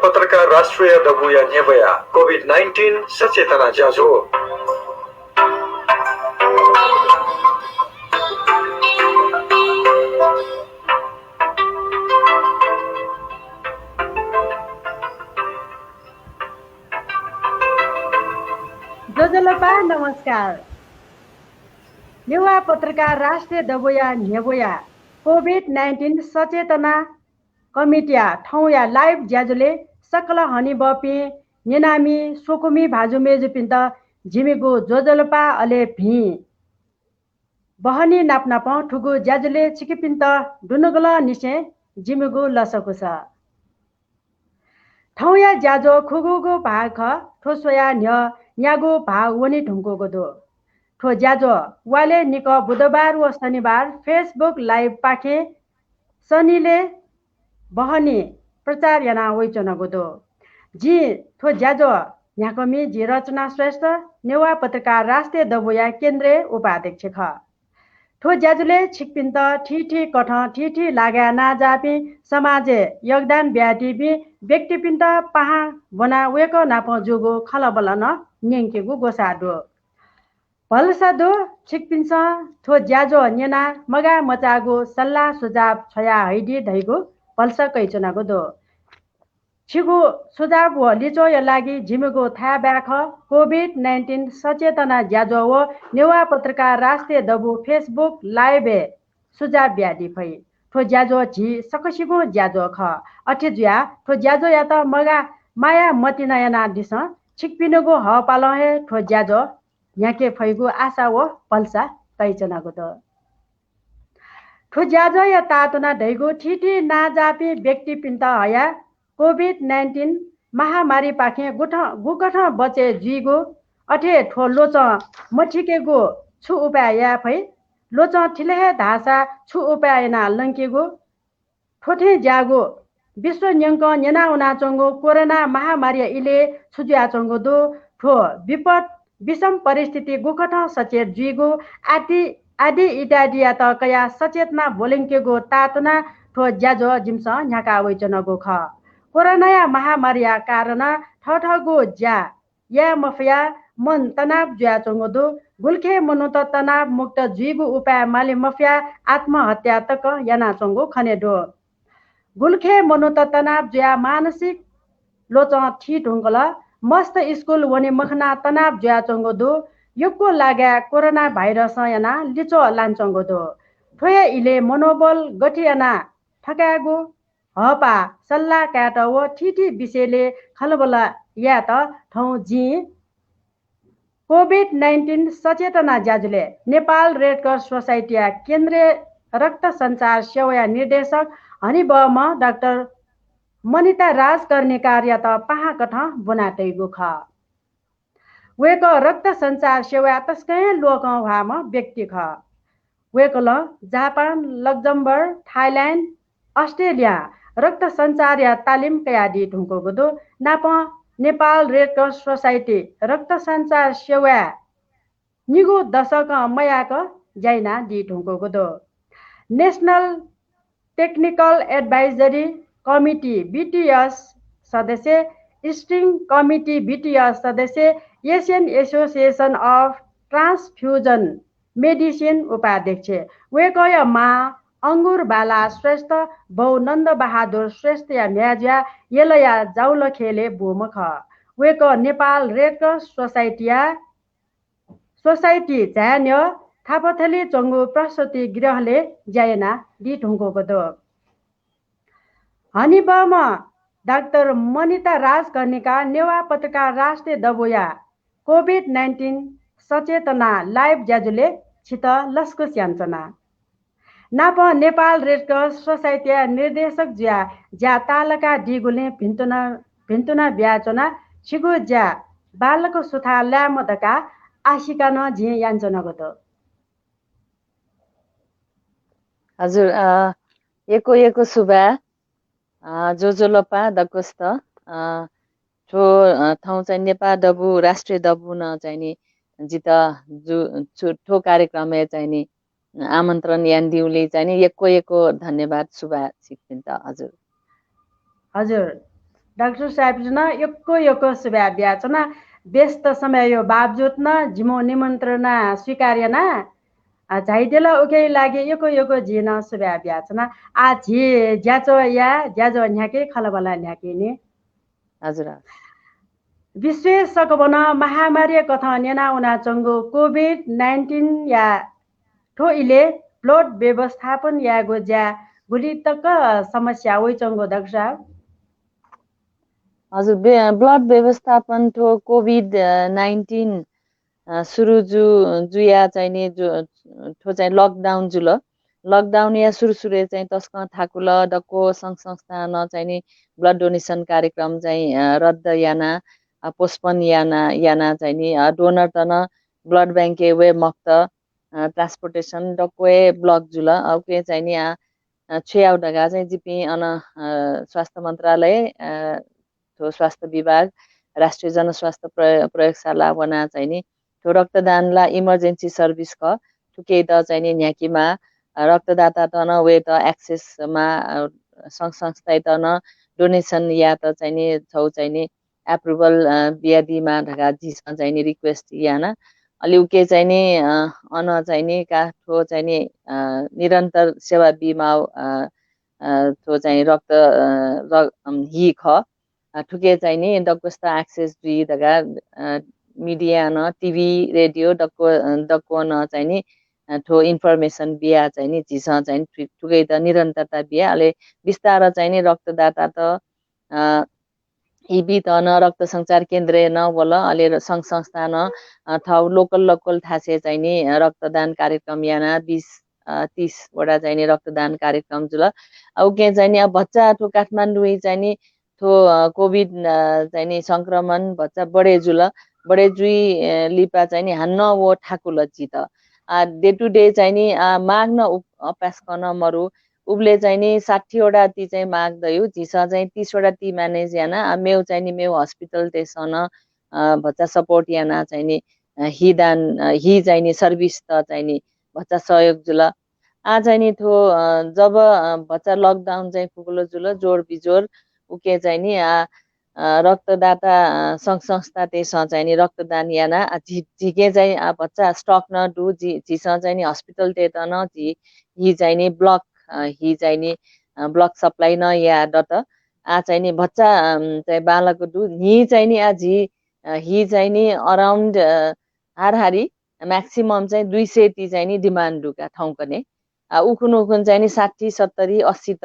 पत्रकार राष्ट्रिय दबुया नेबया कोभिड-19 सचेतना जाजो जोजोलोपा नमस्कार। नेवा पत्रकार राष्ट्रिय दबोया नेबोया कोभिड-19 सचेतना कमिटिया ठाउँया लाइभ ज्याजुले सकल हनी बपी निनामी सोकुमी भाजु मेजु पिन्त झिमिगु जोजोलोपा अले भी बहनी नापनाप ठुगु ज्याजुले चिकिपिन्त डुनुगल निसे झिमिगु लसकु छ ठाउँया ज्याजो खुगुगु भाग ठोसोया न्यागु भाग वनी ढुङ्गोगो दो ठो ज्याजो वाले निक बुधबार व शनिबार फेसबुक लाइभ पाखे शनिले बहनी प्रचार याना वैचनको दो जी ठो ज्याजो न्याकमी जी रचना श्रेष्ठ नेवा पत्रकार राष्ट्रिय दबोया केन्द्रीय उपाध्यक्ष ख ठो ज्याजुले छिकपिन्त ठिठी कठ ठिठी लाग्या नाजापी समाजे योगदान ब्याटिबी व्यक्तिपिन्त पहा बना वेको नाप जोगो खलबलन न्याङ्केगु गोसादो भलसादो छिकपिन्स ठो ज्याजो नेना मगा मचागो सल्लाह सुझाव छया हैडी धैगो भलसा कैचनागो दो छिगो सुझाव व लिचो या लागि झिमेगो थाहा ब्याख कोभिड-19 सचेतना ज्याजो व नेवा पत्रकार राष्ट्रिय दबु फेसबुक लाइभ सुझाव ब्याडी फै ठो ज्याजो झी सकसिगो ज्याजो ख अठे जुया ठो ज्याजो या त मगा माया मतिना याना दिस छिकपिनगो ह पाल हे ठो ज्याजो याके फैगो आशा व पल्सा कैचनागो द ठो ज्याजो या तातुना ढैगो ठिठी नाजापी व्यक्ति पिन्त हया कोभिड-19 महामारी पाखे गुकठ बचे जुइगो अठे ठो लोच मठिकेगो छु उपाय या फै लोच ठिलेहे धासा छु उपाय ना लङ्केगो ठोठे ज्यागो विश्व न्यङ्क नेना उना चङ्गो कोरोना महामारी इले छुज्या चङ्गो दो ठो विपद विषम परिस्थिति गुकठ सचेत जुइगो आदि इत्यादि त कया सचेतना बोलिङ्केगो तातना ठो ज्याजो जिम्स न्याका वैचनको ख कोरोना महामारी कारण ठठगो ज्या या मफया मन तनाव ज्या चङ्गो दो गुल्खे मनु त तनाव मुक्त जुइगो उपाय माले मफया आत्महत्या तक याना चङ्गो खने दो गुल्खे मनु त तनाव ज्या मानसिक लोच ठी ढुङ्गल मस्त स्कुल वने मखना तनाव ज्या चङ्गो दो योको लाग्या कोरोना भाइरस याना लिचो लान्छङ्गो दो ठोया इले मनोबल गठियाना ठकागो हपा सल्लाह काट व ठिठी विषयले खलबला या त ठाउँ जी कोभिड-19 सचेतना ज्याजुले नेपाल रेड क्रस सोसाइटी केन्द्रीय रक्त सञ्चार सेवा निर्देशक हनिबम डाक्टर मनिता राज गर्ने कार्य त पहा कठ बनातेगो ख वेक रक्त सञ्चार सेवा तस्कै लोक हाम व्यक्ति ख वेकल जापान लक्जमबर्ग थाइल्यान्ड अस्ट्रेलिया रक्त सञ्चार या तालिम कयादी ढुङ्गो दो नाप नेपाल रेड क्रस सोसाइटी रक्त सञ्चार सेवा निगो दशक मयाक जाइना दि ढुङ्गो दो national technical advisory committee BTS सदस्य स्ट्रिङ कमिटी बीटीएस सदस्य Asian association of transfusion medicine उपाध्यक्ष वेकय मा अङ्गुर बाला श्रेष्ठ बौ नन्द बहादुर श्रेष्ठ या म्याज्या येलया जाउल खेले बोमख वेक नेपाल रेड क्रस सोसाइटी झ्यान्य थापथली चङ्गु प्रसुति गृहले ज्यायना दि ढुङ्गोको दो हनिबम डाक्टर मनिता राज कर्णिका नेवा पत्रकार राष्ट्रिय दबोया कोभिड-19 सचेतना लाइभ ज्याजुले छित लस्को स्याञ्चना नाप नेपाल रेड क्रस सोसाइटी निर्देशक ज्या तालका डिगुले भिन्तुना ब्याचना छिगो ज्या बालको सुथा ल्यामदका आशिका न झे याञ्चनको दो हजुर एको सुबा जोजोलोपा दकोस्त छो ठाउँ चाहिँ नेपाल दबु राष्ट्रिय दबु न चाहिँ नि जित ठो कार्यक्रम चाहिँ नि आमन्त्रण यान दिउले चाहिँ नि एको धन्यवाद सुबा सिक्पिन त हजुर हजुर डॉक्टर साहब जन यक्को यक्को सुबह ब्याच ना व्यस्त समय यो बावजुद न जिमो निमन्त्रणा स्वीकार्य ना झाइदेला उके लागे यको यको झिन सुबह ब्याच ना आ झि ज्याचो या ज्याजो न्याके खलबला न्याके नि हजुर विश्व सकबन महामारी कथा नेना उना चंगो कोभिड-19 या ठो इले ब्लड व्यवस्थापन या गोज्या गुली तक समस्या होइ चंगो दक्षा हजुर ब्लड व्यवस्थापन ठो कोभिड-19 सुरु जुया चाहिने ठो चाहिँ लकडाउन जुल लकडाउन या सुरु चाहिँ तस्क थाकुल डक्को संघ संस्था न चाहिने ब्लड डोनेसन कार्यक्रम चाहिँ रद्द याना पोस्टपोन याना चाहिने डोनर तन ब्लड बैंक वे मक्त ट्रान्सपोर्टेसन डक्वे ब्लक जुल औके चाहिने छेउ ढगा चाहिँ जिपी अन स्वास्थ्य मन्त्रालय स्वास्थ्य विभाग राष्ट्रिय जनस्वास्थ्य प्रयोगशाला वना चाहिने तो रक्तदानला इमर्जेन्सी सर्भिस क ठुके त चाहिने न्याकीमा रक्तदाता तन वे त एक्सेसमा संघ संस्था तन डोनेसन या त चाहिने छौ चाहिने एप्रुभल बियादीमा ढगा जिस चाहिने रिक्वेस्ट याना अलि उके चाहिने अन चाहिने काठो चाहिने निरन्तर सेवा बिमा तो चाहिँ रक्त हि ख ठुके चाहिने डक्कस्ता एक्सेस दुई दगा मिडिया न टिभी रेडियो डक्को न चाहिने ठो इन्फर्मेसन बिहा चाहिने झिस चाहिँ ठुकै त निरन्तरता बिहा अहिले बिस्तार चाहिने रक्तदाता त इबी त न रक्त सञ्चार केन्द्र न बोल अहिले सङ्घ संस्था न ठाउँ लोकल थासे चाहिने रक्तदान कार्यक्रम याना 20-30 वटा चाहिने रक्तदान कार्यक्रम जुल अब के चाहिने अब बच्चा ठो काठमाडौँ चाहिने ठो कोभिड चाहिने संक्रमण बच्चा बडे जुल बडे जुई लिपा चाहिने हान्न वो ठाकुल चित डे टु डे चाहिने माग्न अभ्यास गर्न मरु उब्ले चाहिने 60 वटा ती चाहिँ माग्दयो झिस चाहिँ 30 वटा ती म्यानेज याना मेउ चाहिने मेउ हस्पिटल तेसन बच्चा सपोर्ट याना चाहिने हि चाहिने सर्भिस त चाहिने बच्चा सहयोग जुल आ चाहिने थो जब बच्चा लकडाउन चाहिँ पुगलो जुल जोड बिजोर उके चाहिने रक्तदाता संघ संस्था तेस चाहिने रक्तदान याना झिके चाहिँ बच्चा स्टक न डु झिस चाहिने हस्पिटल तेत न झि हि चाहिने ब्लक हि चाहिने ब्लक सप्लाई न या डट चाहिने बच्चा चाहिँ बालक डु हि चाहिने झि हि चाहिने अराउन्ड हारहारी म्याक्सिमम चाहिँ 200 ती चाहिने डिमान्ड डुका ठाउँकने उखुन चाहिने 60-70 80 त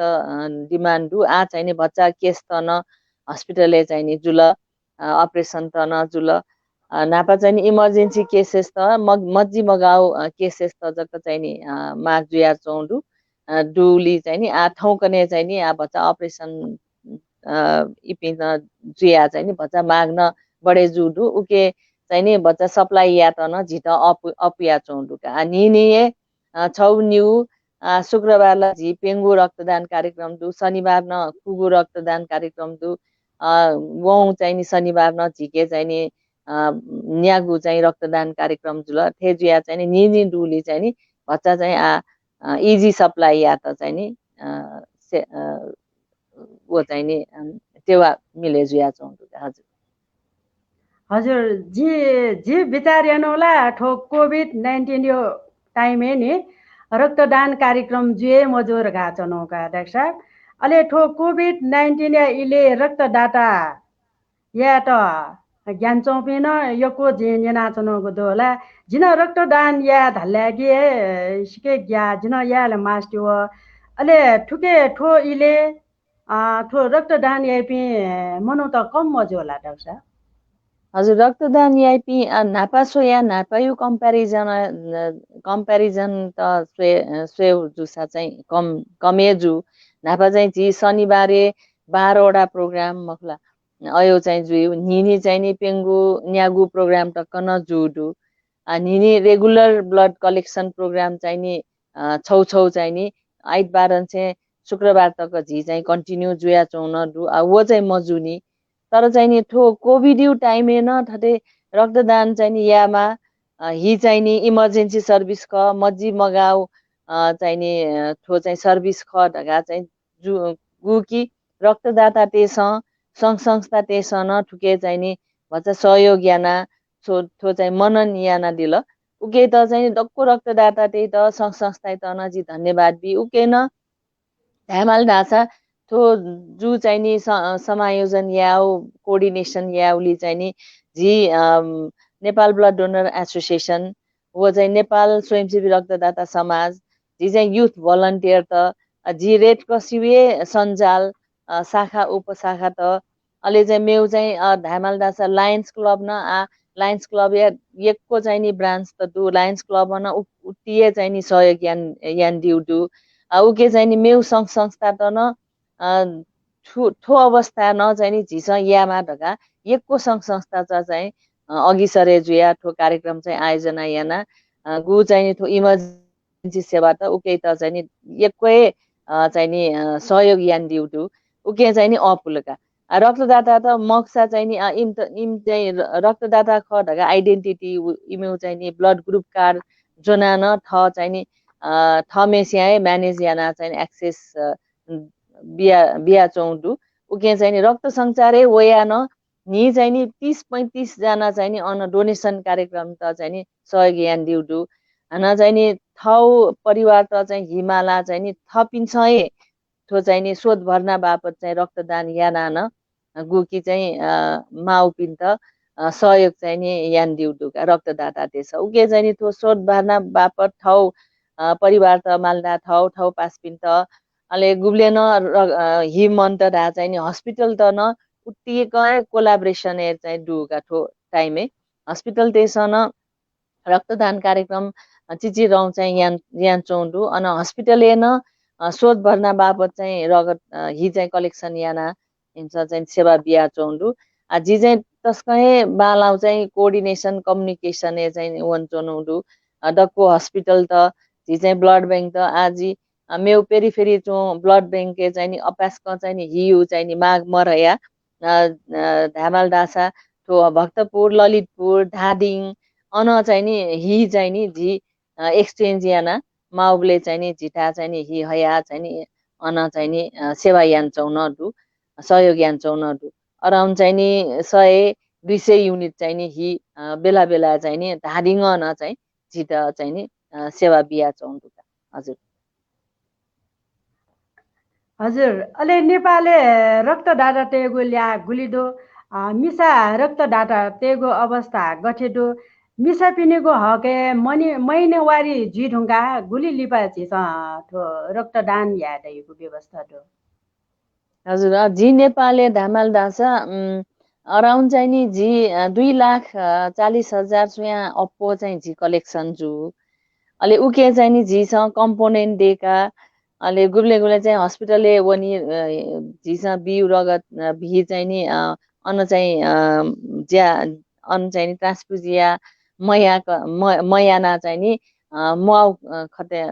डिमान्ड डु चाहिने बच्चा केस त न हस्पिटलले चाहिने जुल अपरेसन त न जुल नापा चाहिने इमर्जेन्सी केसेस त मज्जी मगाउ केसेस त जक चाहिने माग जुया चौडु डुली चाहिने ठाउँकने चाहिने बच्चा अपरेसन इपिन जुया चाहिने बच्चा माग्न बडे जुडु उके चाहिने बच्चा सप्लाई या त न झिट अपिया चौडुका निनिए छौ न्यू शुक्रबारलाई झि पेङ्गु रक्तदान कार्यक्रम दु शनिबार न कुगु रक्तदान कार्यक्रम दु वौं चाहिने शनिबार न झिके चाहिने न्यागु चाहिँ रक्तदान कार्यक्रम जुल थेजुया चाहिने निनी डुली चाहिने बच्चा चाहिँ इजी सप्लाई या त चाहिने वो चाहिने टेवा मिले जुया चौँदु हजुर हजुर जी विचार हेर्नुहोला ठो कोभिड-19 यो टाइम नि रक्तदान कार्यक्रम जुए मजोर घाचनौका डाक्टर साहब अले ठो कोभिड-19 या इले रक्तदाता या त ज्ञान चौपिन यको झिन नाचनको दोला जिन रक्तदान या धल्यागे सिके ग्या जिन या मास्टिव अले ठुके ठो इले ठो रक्तदान या पि मनो त कम मजोला डाक्टर साहब हजुर रक्तदान याइपी नापा सोया नापायु कम्पेरिजन त स्वे जुसा चाहिँ कमेजु नापा चाहिँ झि शनिबारे 12 वटा प्रोग्राम मखला अयो चाहिँ जुयु निनी चाहिँ नि पेङ्गु न्यागु प्रोग्राम टक्क न जुडु निनी रेगुलर ब्लड कलेक्सन प्रोग्राम चाहिँ नि छौ चाहिँ नि आइतबार चाहिँ शुक्रबार तक झि चाहिँ कन्टिन्यू जुया चौन डु वो चाहिँ मजुनी तर चाहिँ नि ठो कोभिड टाइम न ठटे रक्तदान चाहिँ नि यामा हि चाहिँ नि इमर्जेन्सी सर्भिस ख मज्जी मगाउ चाहिँ नि ठो चाहिँ सर्भिस ख ढगा चाहिँ गुकी रक्तदाता तेस संघ संस्था तेसन ठुके चाहिँ नि भन्छ सहयोग याना थो चाहिँ मनन याना दिल उके त चाहिँ डक्को रक्तदाता त्यही त संघ संस्था त नजी धन्यवाद बि उके न ढामाल ढाँचा थो जु चाहिँ नि समायोजन याउ कोअर्डिनेसन याउली चाहिँ नि जी नेपाल ब्लड डोनर एसोसिएसन वो चाहिँ नेपाल स्वयंसेवी रक्तदाता समाज जी चाहिँ युथ भलन्टियर त जी रेड क्रसिवे सञ्जाल शाखा उपशाखा त अहिले चाहिँ मेउ चाहिँ धामाल दासा लायन्स क्लब न लायन्स क्लब एकको चाहिँ नि ब्रान्च त दु लायन्स क्लब न उटिए चाहिँ नि सहयोग यान दिउडु उके चाहिँ नि मेउ सङ्घ संस्था त न ठो अवस्था न चाहिँ नि झिस यामा ढका एकको सङ्घ संस्था चाहिँ अघि सरे जुया ठो कार्यक्रम चाहिँ आयोजना याना गु चाहिँ नि ठो इमर्जेन्सी सेवा त उके त चाहिँ नि एकै चाहिँ नि सहयोग यान दिउडु उके चाहिँ नि अपुलका रक्तदाता त मक्सा चाहिँ नि इम चाहिँ रक्तदाता ख ढका आइडेन्टिटी इमेउ चाहिँ नि ब्लड ग्रुप कार्ड जोना न थ चाहिँ नि थमेस्याए म्यानेज याना चाहिँ एक्सेस बिया चौडु उके चाहिँ नि रक्त सञ्चारै वया न नि चाहिँ नि 30-35 जना चाहिँ नि अन डोनेसन कार्यक्रम त चाहिँ नि सहयोग यान दिउडु न चाहिँ नि थौ परिवार त चाहिँ हिमाला चाहिँ नि थपिन्छ ठो चाहिँ नि शोध भर्ना बापत चाहिँ रक्तदान याना न गुकी चाहिँ माउपिन त सहयोग चाहिँ नि यान दिउडुका रक्तदाता त्यसो उके चाहिँ नि थो शोध भर्ना बापत थौ परिवार त मालदा थौ पासपिन त अहिले गुब्ले न हिमन त ढा चाहिँ नि हस्पिटल त न उटिएकै कोलाब्रेसन चाहिँ डुगा ठो टाइमै हस्पिटल त्यसो न रक्तदान कार्यक्रम चिची रौँ चाहिँ यान चौडु अन हस्पिटल न शोध भर्ना बापत चाहिँ रगत हि चाहिँ कलेक्सन याना हिंस चाहिँ सेवा बिहा चौडु जी चाहिँ तस्कै बालाउ चाहिँ कोअर्डिनेसन कम्युनिकेसन चाहिँ वन चौडु डक्को हस्पिटल त हि चाहिँ ब्लड बैंक त आजी मेउ पेरिफेरी चो ब्लड बैंक चाहिँ नि अपासक चाहिँ नि हिउ चाहिँ नि माग मरया धामाल डाँसा ठो भक्तपुर ललितपुर धादिङ अन चाहिँ नि हि चाहिँ नि जी एक्सचेन्ज याना माउले चाहिँ नि झिटा चाहिँ नि हि हया चाहिँ नि अन चाहिँ नि सेवा यान्छौ नडु सहयोग यान्छौ नडु अराउन्ड चाहिँ नि 100-200 युनिट चाहिँ नि हि बेला बेला चाहिँ नि धादिङ न चाहिँ झिटा चाहिँ नि सेवा बिया चौडु हजुर हजुर अहिले नेपालले रक्तदाता तेगो ल्या गुलिदो मिसा रक्तदाता तेगो अवस्था गठेदो मिसा पिनेगो हके महिनेवारी जी ढुङ्गा गुली लिपा झिस ठो रक्तदान यादैको व्यवस्था दो हजुर जी नेपालले धामाल दासा अराउन्ड चाहिँ नि जी 2,40,000 सुया अप्पो चाहिँ जी कलेक्सन जु अहिले उके चाहिँ नि झीसँग कम्पोनेन्ट दिएका अहिले गुब्ले चाहिँ हस्पिटलले वनि झीसँग बिउ रगत भि चाहिँ नि अन चाहिँ ज्या अन चाहिँ नि ट्रान्सफ्युजिया मयाना चाहिँ नि मुआउ खते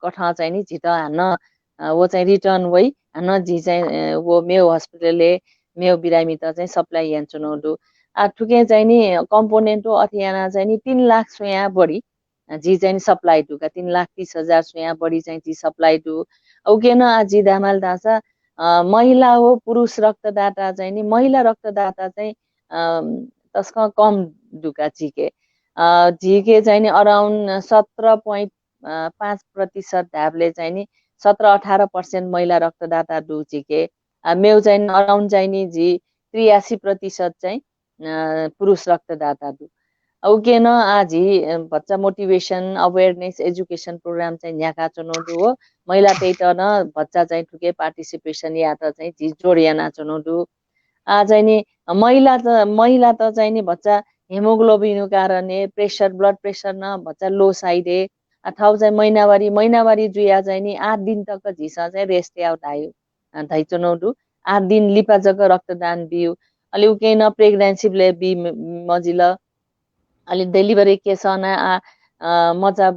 कठा चाहिँ नि झिट हान्न वो चाहिँ रिटर्न वै हान्न झी चाहिँ वो मेउ हस्पिटलले मेउ बिरामी त चाहिँ सप्लाई यान चुनौडु ठुके चाहिँ नि कम्पोनेन्ट अथियाना चाहिँ नि 3 लाख सुया बढी जी चाहिँ सप्लाई टु का 3,30,000 सुया बढी चाहिँ जी सप्लाई टु उकेन जी दामाल दासा महिला हो पुरुष रक्तदाता चाहिँ नि महिला रक्तदाता चाहिँ तस्का कम दुका झिके चाहिँ नि अराउन्ड 17.5% ढाबले चाहिँ नि 17-18% महिला रक्तदाता डु झिके मेउ चाहिँ अराउन्ड चाहिँ नि जी 83% चाहिँ पुरुष रक्तदाता डु उके न आजी बच्चा मोटिभेसन अवेरनेस एजुकेसन प्रोग्राम चाहिँ यहाँका चुनौडु हो महिला त्यही त न बच्चा चाहिँ ठुके पार्टिसिपेसन या त चाहिँ जी जोडियाना चुनौडु चाहिँ नि महिला त चाहिँ नि बच्चा हेमोग्लोबिन कारणले प्रेसर ब्लड प्रेसर न बच्चा लो साइडे अथवा चाहिँ महिनावारी जुया चाहिँ नि 8 दिन तक झिसा चाहिँ रेस्ट आउट आयो धै चुनौडु 8 दिन लिपा जग रक्तदान बिउ अलि उके न प्रेग्नेन्सीले बि मजिल अलि डेलिभरी केसना मजा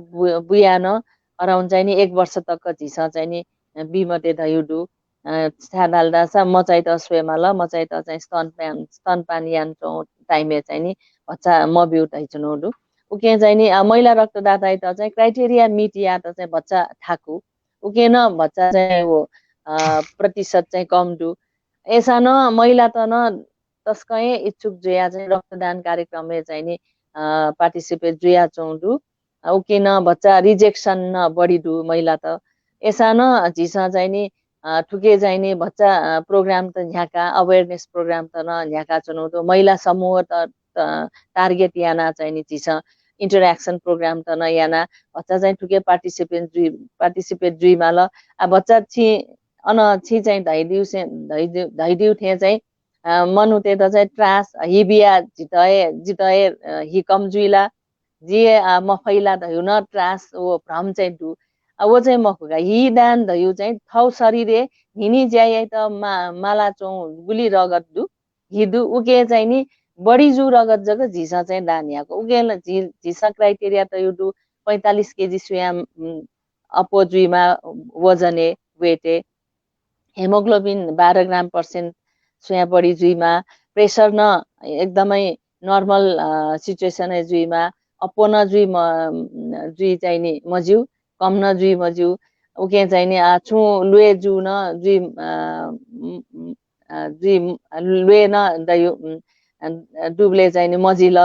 बुयान अराउन्ड चाहिँ नि 1 वर्ष तक झिसा चाहिँ नि बिमते धयुडु छाडाल्दा सा मचाइ त स्वेमाल मचाइ त चाहिँ स्तनपान यान्छौ टाइमे चाहिँ नि बच्चा म बिउ धैचुनोडु उके चाहिँ नि महिला रक्तदाता त चाहिँ क्राइटेरिया मिट या त चाहिँ बच्चा ठाकु उके न बच्चा चाहिँ वो प्रतिशत चाहिँ कम दु ऐसा न महिला त न तस्कए इच्छुक जुया चाहिँ रक्तदान कार्यक्रम में चाहिँ नि पार्टिसिपेट जुया चौंडु उके न बच्चा रिजेक्शन न बढी दु महिला त ऐसा न झिसा चाहिँ नि ठुके चाहिँ नि बच्चा प्रोग्राम त झ्याका अवेयरनेस प्रोग्राम त न झ्याका चुनौ त महिला समूह त टार्गेट याना चाहिँ नि झिसा इंटरैक्शन प्रोग्राम त न याना बच्चा चाहिँ ठुके पार्टिसिपेट जुई माल आ बच्चा छि अन छि चाहिँ धैदिउ थे चाहिँ मनुते त चाहिँ ट्रास हिबिया जितए हि कम जुइला जिए मफैला धयु न ट्रास वो भ्रम चाहिँ दु वो चाहिँ मखुगा हि दान धयु चाहिँ थौ शरीरे हिनी ज्याय त माला चौ गुली रगत दु हिदु उके चाहिँ नि बढी जु रगत जग झिसा चाहिँ दान याको उके झिसा क्राइटेरिया त युडु 45 केजी स्वयं अपोजुइमा वजने वेटे हेमोग्लोबिन 12 ग्राम % स्वयं बढी जुइमा प्रेसर न एकदमै नर्मल सिचुएसन है जुइमा अपो न जुइ चाहिँ नि मज्यू कम न जुइ मज्यू उके चाहिँ नि छु लुए जु न जुइ जुइ लुए न दयु डुब्ले चाहिँ नि मजिल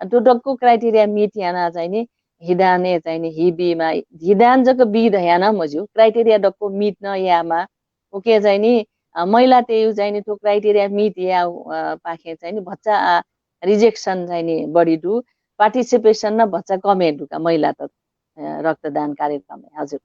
त्यो डक्को क्राइटेरिया मिट याना चाहिँ नि हिदाने चाहिँ नि हिबीमा हिदान जक बी दयाना मज्यू क्राइटेरिया डक्को मिट न यामा उके चाहिँ नि महिला त्यही चाहिँ नि त्यो क्राइटेरिया मिट या पाखे चाहिँ नि बच्चा रिजेक्सन चाहिँ नि बढी दु पार्टिसिपेसन न बच्चा कमे दुका महिला त रक्तदान कार्यक्रम हजुर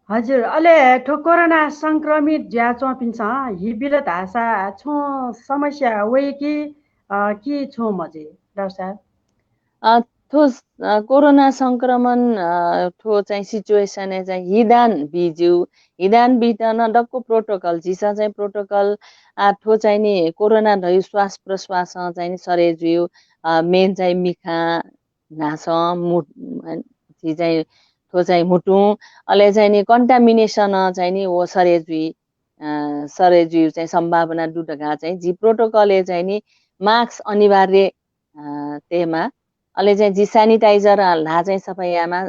हजुर अले ठो कोरोना संक्रमित ज्या चौपिन्छ हिबिल धासा छो समस्या वही कि छो मजे डाक्टर साहब थो कोरोना संक्रमण थो चाहिँ सिचुएसन चाहिँ हिदान बितन डक्को प्रोटोकल जिसा चाहिँ प्रोटोकल थो चाहिँ नि कोरोना धयु श्वास प्रश्वास चाहिँ नि सरे जुयो मेन चाहिँ मिखा नास मुट चाहिँ थो चाहिँ मुटु अले चाहिँ नि कन्टामिनेसन चाहिँ नि वो सरे जुइ चाहिँ सम्भावना दुटका चाहिँ जी प्रोटोकलले चाहिँ नि मास्क अनिवार्य तेमा अले चाहिँ जी सैनिटाइजर ला चाहिँ सफाई यामा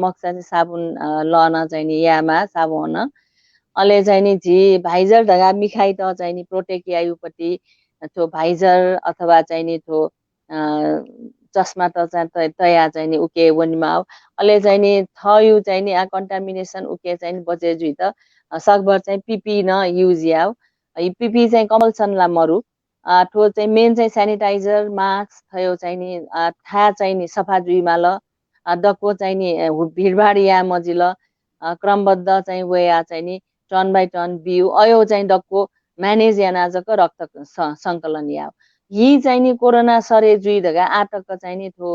मक्सा चाहिँ साबुन लन चाहिँ नि यामा साबुन अले चाहिँ नि जी भाइजर ढगा मिखाइ त चाहिँ नि प्रोटेक्ट यायुपट्टि त्यो भाइजर अथवा चाहिँ नि त्यो चस्मा त चाहिँ तया चाहिँ नि उके वनिमा अले चाहिँ नि थयु चाहिँ नि कन्टामिनेसन उके चाहिँ नि बचे जुइ त सकभर चाहिँ पिपी न युज याउ पिपी चाहिँ कमलसनला मरु ठो चाहिँ मेन चाहिँ सेनिटाइजर मास्क थयो चाहिँ नि था चाहिँ नि सफा जुइमा ल दक्को चाहिँ नि भिडभाड या मजिल क्रमबद्ध चाहिँ वेया चाहिँ नि टर्न बाई टर्न बिउ अयो चाहिँ डक्को म्यानेज या नाजको रक्त सङ्कलन या यी चाहिँ नि कोरोना सरे जुइ धगा आतक चाहिँ नि थो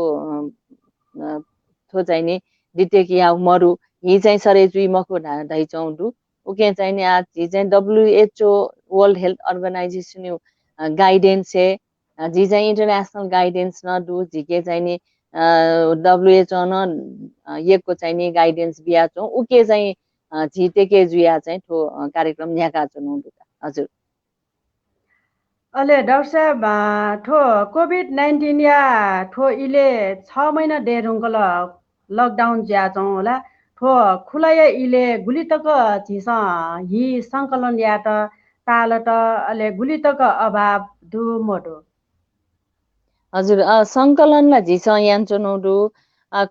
चाहिँ नि डिटेक या मरु हि चाहिँ सरे जुइ मको धैचौँडु उके चाहिँ नि आज हि चाहिँ WHO world health organisation guidance है जी चाहिँ इंटरनेशनल गाइडेंस न दु झिके चाहिँ नि WHO न यको चाहिँ नि गाइडेंस बिया छौ उके चाहिँ झिटेके जुया चाहिँ ठो कार्यक्रम न्याका छौ हजुर अले डाक्टर साहब ठो कोभिड-19 या ठो इले 6 महिना डेरुङ्गल लकडाउन ज्या छौ होला ठो खुलाय इले गुली तक झिस हि सङ्कलन या त ताल त अले गुली तक अभाव दु मोडो हजुर सङ्कलनलाई झिस यान्चो नौडु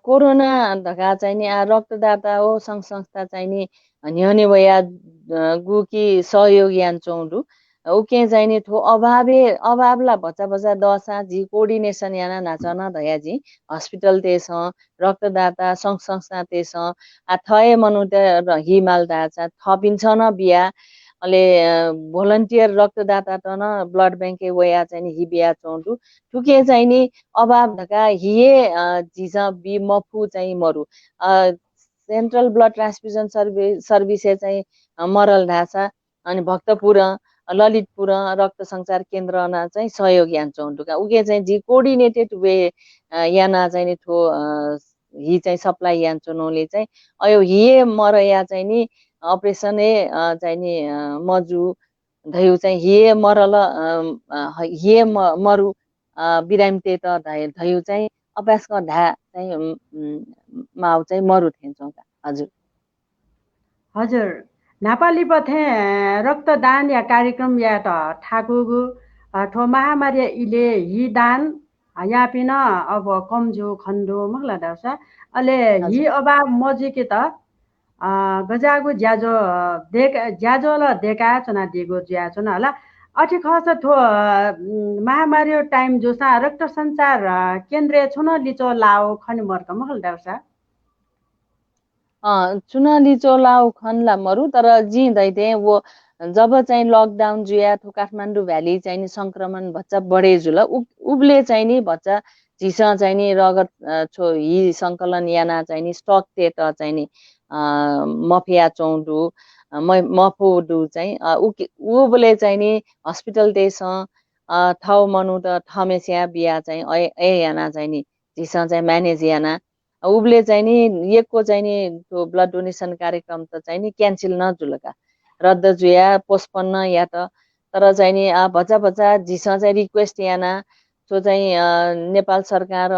कोरोना धगा चाहिँ नि रक्तदाता हो सङ्घ संस्था चाहिँ नि न्यने वया गुकी सहयोग यान्चौडु उके चाहिँ नि ठो अभावला भचा दशा जी कोर्डिनेसन याना नाचन धया जी हस्पिटल तेस रक्तदाता सङ्घ संस्था तेस थए मनु हिमाल दाचा थपिन्छ न बिया अले भोलन्टियर रक्तदाता त न ब्लड ब्याङ्क वया चाहिँ नि हिबिया चौँडु ठुके चाहिँ नि अभाव धका हिए झिज बि मफु चाहिँ मरु सेन्ट्रल ब्लड ट्रान्सफ्युजन सर्भिस चाहिँ मरल ढाँचा अनि भक्तपुर ललितपुर रक्त सञ्चार केन्द्रमा चाहिँ सहयोग यान्छौँ ढुका उके चाहिँ जी कोअर्डिनेटेड वे याना चाहिँ नि ठो हि चाहिँ सप्लाई यान्छौँ नौले चाहिँ अयो हिए मरया चाहिँ नि अपरेसन चाहिँ नि मजु धयु चाहिँ हिए मरल हिए मरु बिरामते त धयु चाहिँ अभ्यासको ढा चाहिँ माउ चाहिँ मरु थिन्छौँ हजुर हजुर नापाली पथे रक्तदान या कार्यक्रम या त ठाकुगु ठो महामारी इले हि दान या पिन अब कमजो खन्डो मगला दाउसा अले हि हजुर अभाव मजिके त गजागु ज्याजो देख ज्याजो ल देका चना दिगो ज्या चना होला अठे खस ठो महामारी टाइम जोसा रक्त संचार केन्द्र छुन लिचो लाओ खनि मर्क मगल दाउसा चुनाली चोलाउ खनला मरु तर जी दैते वो जब चाहिँ लकडाउन जुया थो काठमाडौँ भ्याली चाहिँ नि संक्रमण भच्चा बढे जुल उब्ले चाहिँ नि भच्चा झिस चाहिँ नि रगत छो हि संकलन याना चाहिँ नि स्टक टेट चाहिँ नि मफिया चौडु मफोडु चाहिँ उबले चाहिँ नि हस्पिटल देश ठाउँ मनु त ठमेस्या बिहा चाहिँ ए याना चाहिँ नि झिस चाहिँ म्यानेज याना उबले चाहिँ नि एकको चाहिँ नि त्यो ब्लड डोनेसन कार्यक्रम त चाहिँ नि क्यान्सल नजुलका रद्द जुया पोस्टपोन या त तर चाहिँ नि भचा भचा झिस चाहिँ रिक्वेस्ट याना जो चाहिँ नेपाल सरकार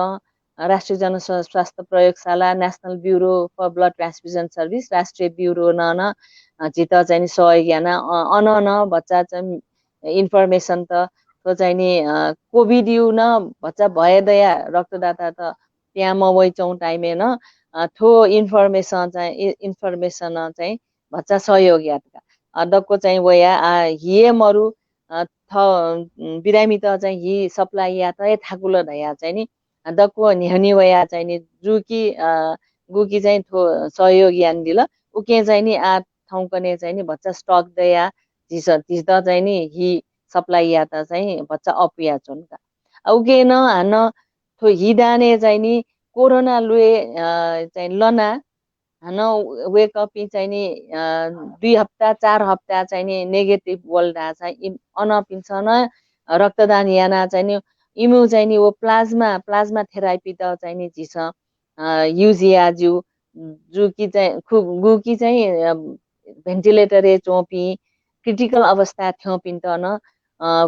राष्ट्रिय जनस्वास्थ्य प्रयोगशाला national bureau for blood transfusion service राष्ट्रिय ब्युरो न जित चाहिँ नि सहयोग याना अन भच्चा चाहिँ इन्फर्मेसन त त्यो चाहिँ नि कोभिड यु न भच्चा भएदया रक्तदाता त त्यहाँ मवै चौँ टाइमे न थो इन्फर्मेसन चाहिँ भच्चा सहयोग यातका दक्को चाहिँ वया हिए मरु थ बिरामी त चाहिँ हि सप्लाई या त थाकुल धया चाहिँ नि दक्को निहनी वया चाहिँ नि जुकी गुकी चाहिँ थो सहयोग यान दिल उके चाहिँ नि आ ठाउँकने चाहिँ नि भच्चा स्टक दया झिस झिस चाहिँ नि हि सप्लाई या त चाहिँ भच्चा अपुया चोनका उके न हान थो हिदाने चाहिँ नि कोरोना लुए चाहिँ लना हान वेकअपी चाहिँ नि 2 हप्ता 4 हप्ता चाहिँ नि नेगेटिभ वर्ल्ड चाहिँ अनपिन्छ न रक्तदान याना चाहिँ नि इम्यु चाहिँ नि वो प्लाज्मा थेरापी त चाहिँ नि झिस युजिया जुकी चाहिँ गुकी चाहिँ भेन्टिलेटरे चोपी क्रिटिकल अवस्था थ्योपिन त न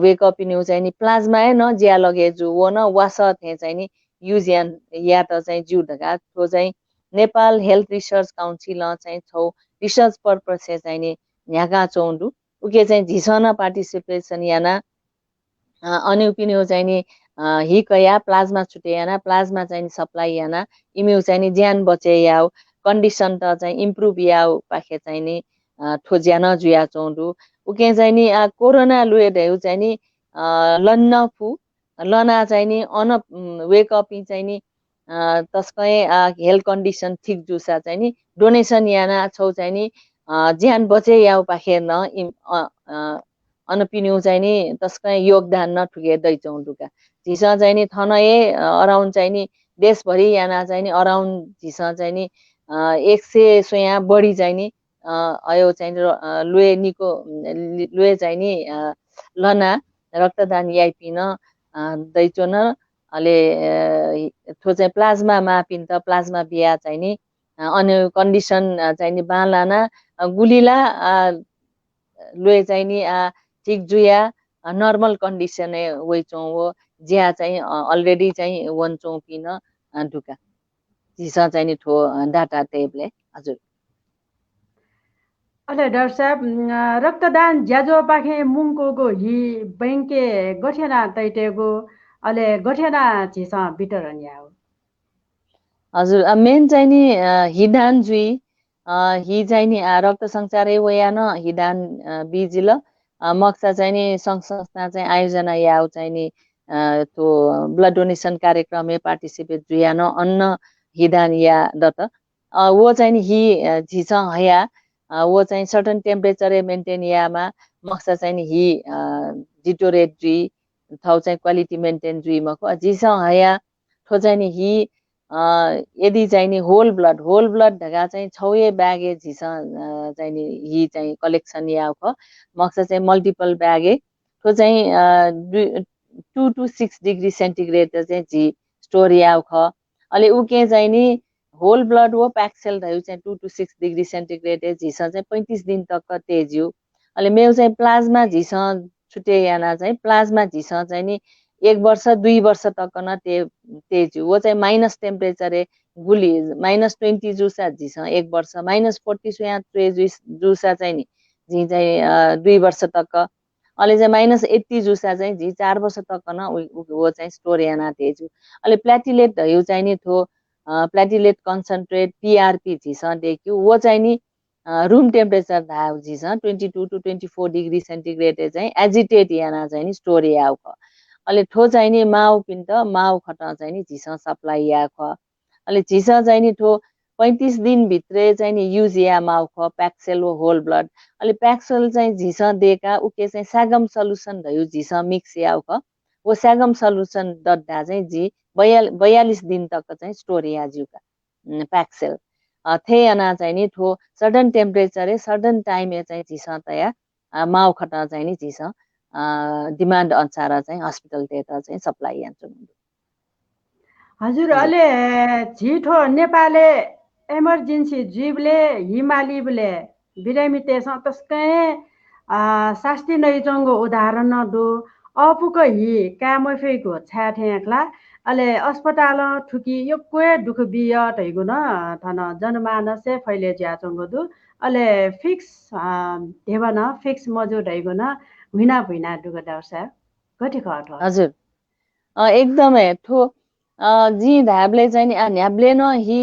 वेकअप न्यू चाहिँ नि प्लाज्मा न ज्या लगे जु वो न वास थे चाहिँ नि युजियन या त चाहिँ जिउ ढका त्यो चाहिँ नेपाल हेल्थ रिसर्च काउन्सिल चाहिँ छौ रिसर्च पर्पस चाहिँ नि न्याका चौंडु उके चाहिँ झिसन पार्टिसिपेसन याना अनुपिन्यो चाहिँ नि हि कया प्लाज्मा छुटे याना प्लाज्मा चाहिँ नि सप्लाई याना इम्यु चाहिँ नि ज्यान बचे याउ कन्डिसन त चाहिँ इम्प्रुभ याउ पाखे चाहिँ नि ठोज्या न जुया चौंडु उके चाहिँ नि कोरोना लुए ढेउ चाहिँ नि लन्न फु लना चाहिँ नि अन वेकअप चाहिँ नि तस्कै हेल्थ कन्डिसन ठिक जुसा चाहिँ नि डोनेसन याना छौ चाहिँ नि ज्यान बचे याउ पाखे न अनपिन्यु चाहिँ नि तस्कै योगदान न ठुके दै चौंडुका झिस चाहिँ नि थनए अराउन्ड चाहिँ नि देशभरि याना चाहिँ नि अराउन्ड झिस चाहिँ नि 100 सोया बढी चाहिँ नि अयो चाहिँ लुए निको लुए चाहिँ नि लना रक्तदान याइपिन दैचो न अले थो चाहिँ प्लाज्मा मापिन त प्लाज्मा बिया चाहिँ नि अन्य कन्डिसन चाहिँ नि बालाना गुलिला लुए चाहिँ नि ठिक जुया नर्मल कन्डिसन वइचौ हो ज्या चाहिँ अलरेडी चाहिँ वन्छौ पिन ढुका झिस चाहिँ नि ठो डाटा टेबले हजुर अले डाक्टर साहब रक्तदान ज्याजो पाखे मुङको हि बैंके गठेना तैटेगो अले गठेना झिस बिटरन याउ हजुर मेन चाहिँ नि हिदान जुई हि चाहिँ नि रक्त संचारै वया न हिदान बिजिल मक्सा चाहिँ नि सङ्घ संस्था चाहिँ आयोजना याउ चाहिँ नि त्यो ब्लड डोनेसन कार्यक्रममा पार्टिसिपेट जुया न अन्न हिदान या दत वो चाहिँ नि हि झिस हया वो चाहिँ सर्टन टेम्परेचर मेन्टेन यामा मक्सा चाहिँ नि हि डिटोरेट जुई थौ चाहिँ क्वालिटी मेन्टेन जुई मको झिस हया ठो चाहिँ नि हि यदि चाहिँ नि होल ब्लड ढगा चाहिँ छौए ब्यागे झिस चाहिँ नि हि चाहिँ कलेक्सन या ख मक्सा चाहिँ मल्टिपल ब्यागे ठो चाहिँ 2 to 6 डिग्री सेन्टिग्रेड चाहिँ झि स्टोर या ख अले उके चाहिँ नि होल ब्लड वो प्याक्सेल रह्यो चाहिँ 2 to 6 डिग्री सेन्टिग्रेड झिस चाहिँ 35 दिन तक तेज्यू अले मेउ चाहिँ प्लाज्मा झिस छुटे याना चाहिँ प्लाज्मा झिस चाहिँ नि 1 वर्ष 2 वर्ष तक न तेज वो चाहिँ माइनस टेम्परेचर गुली -20 जुसा झिस 1 वर्ष -40 सुया त्रे जुसा चाहिँ नि झि चाहिँ 2 वर्ष तक अहिले चाहिँ -80 जुसा चाहिँ झि 4 वर्ष तक न वो चाहिँ स्टोर याना तेज अहिले प्लेटिलेट हयु चाहिँ नि थो प्लेटिलेट कन्सन्ट्रेट पीआरपी झिस देखियो वो चाहिँ नि रूम टेम्परेचर धा झिस 22 to 24 डिग्री सेन्टिग्रेड चाहिँ एजिटेट याना चाहिँ नि स्टोर याउ अहिले ठो चाहिँ नि माउ पिन्ट माउ खट चाहिँ नि झिस सप्लाई या ख अहिले झिस चाहिँ नि ठो 35 दिन भित्र चाहिँ नि युज या माउ ख प्याक्सेल होल ब्लड अहिले प्याक्सेल चाहिँ झिस देका उके चाहिँ सागम सल्युसन भयो झिस मिक्स या ख वो सागम सल्युसन डड्डा चाहिँ झि 42 दिन तक चाहिँ स्टोर या जुका प्याक्सेल थे अना चाहिँ नि ठो सडन टेम्परेचर सडन टाइम चाहिँ झिस तया माउ खट चाहिँ नि झिस डिमान्ड अनुसार चाहिँ हस्पिटल तिर चाहिँ सप्लाई यान्छ हजुर अहिले छिठो नेपालले इमर्जेन्सी जीवले हिमालीबले बिरामी तेस तस्कै शास्त्री नैचंगो उदाहरण दो अपुको हि कामफेको छ्याठेक्ला अहिले अस्पताल ठुकी यो कोए दुख बिय तैगो न थन जनमानसे फैले ज्याचंगो दु अहिले फिक्स देवन फिक्स मजुर हैगो न हुइना भुइना दुगो दाउसा कति खट हजुर एकदमै ठो जी धाबले चाहिँ नि न्याब्ले न हि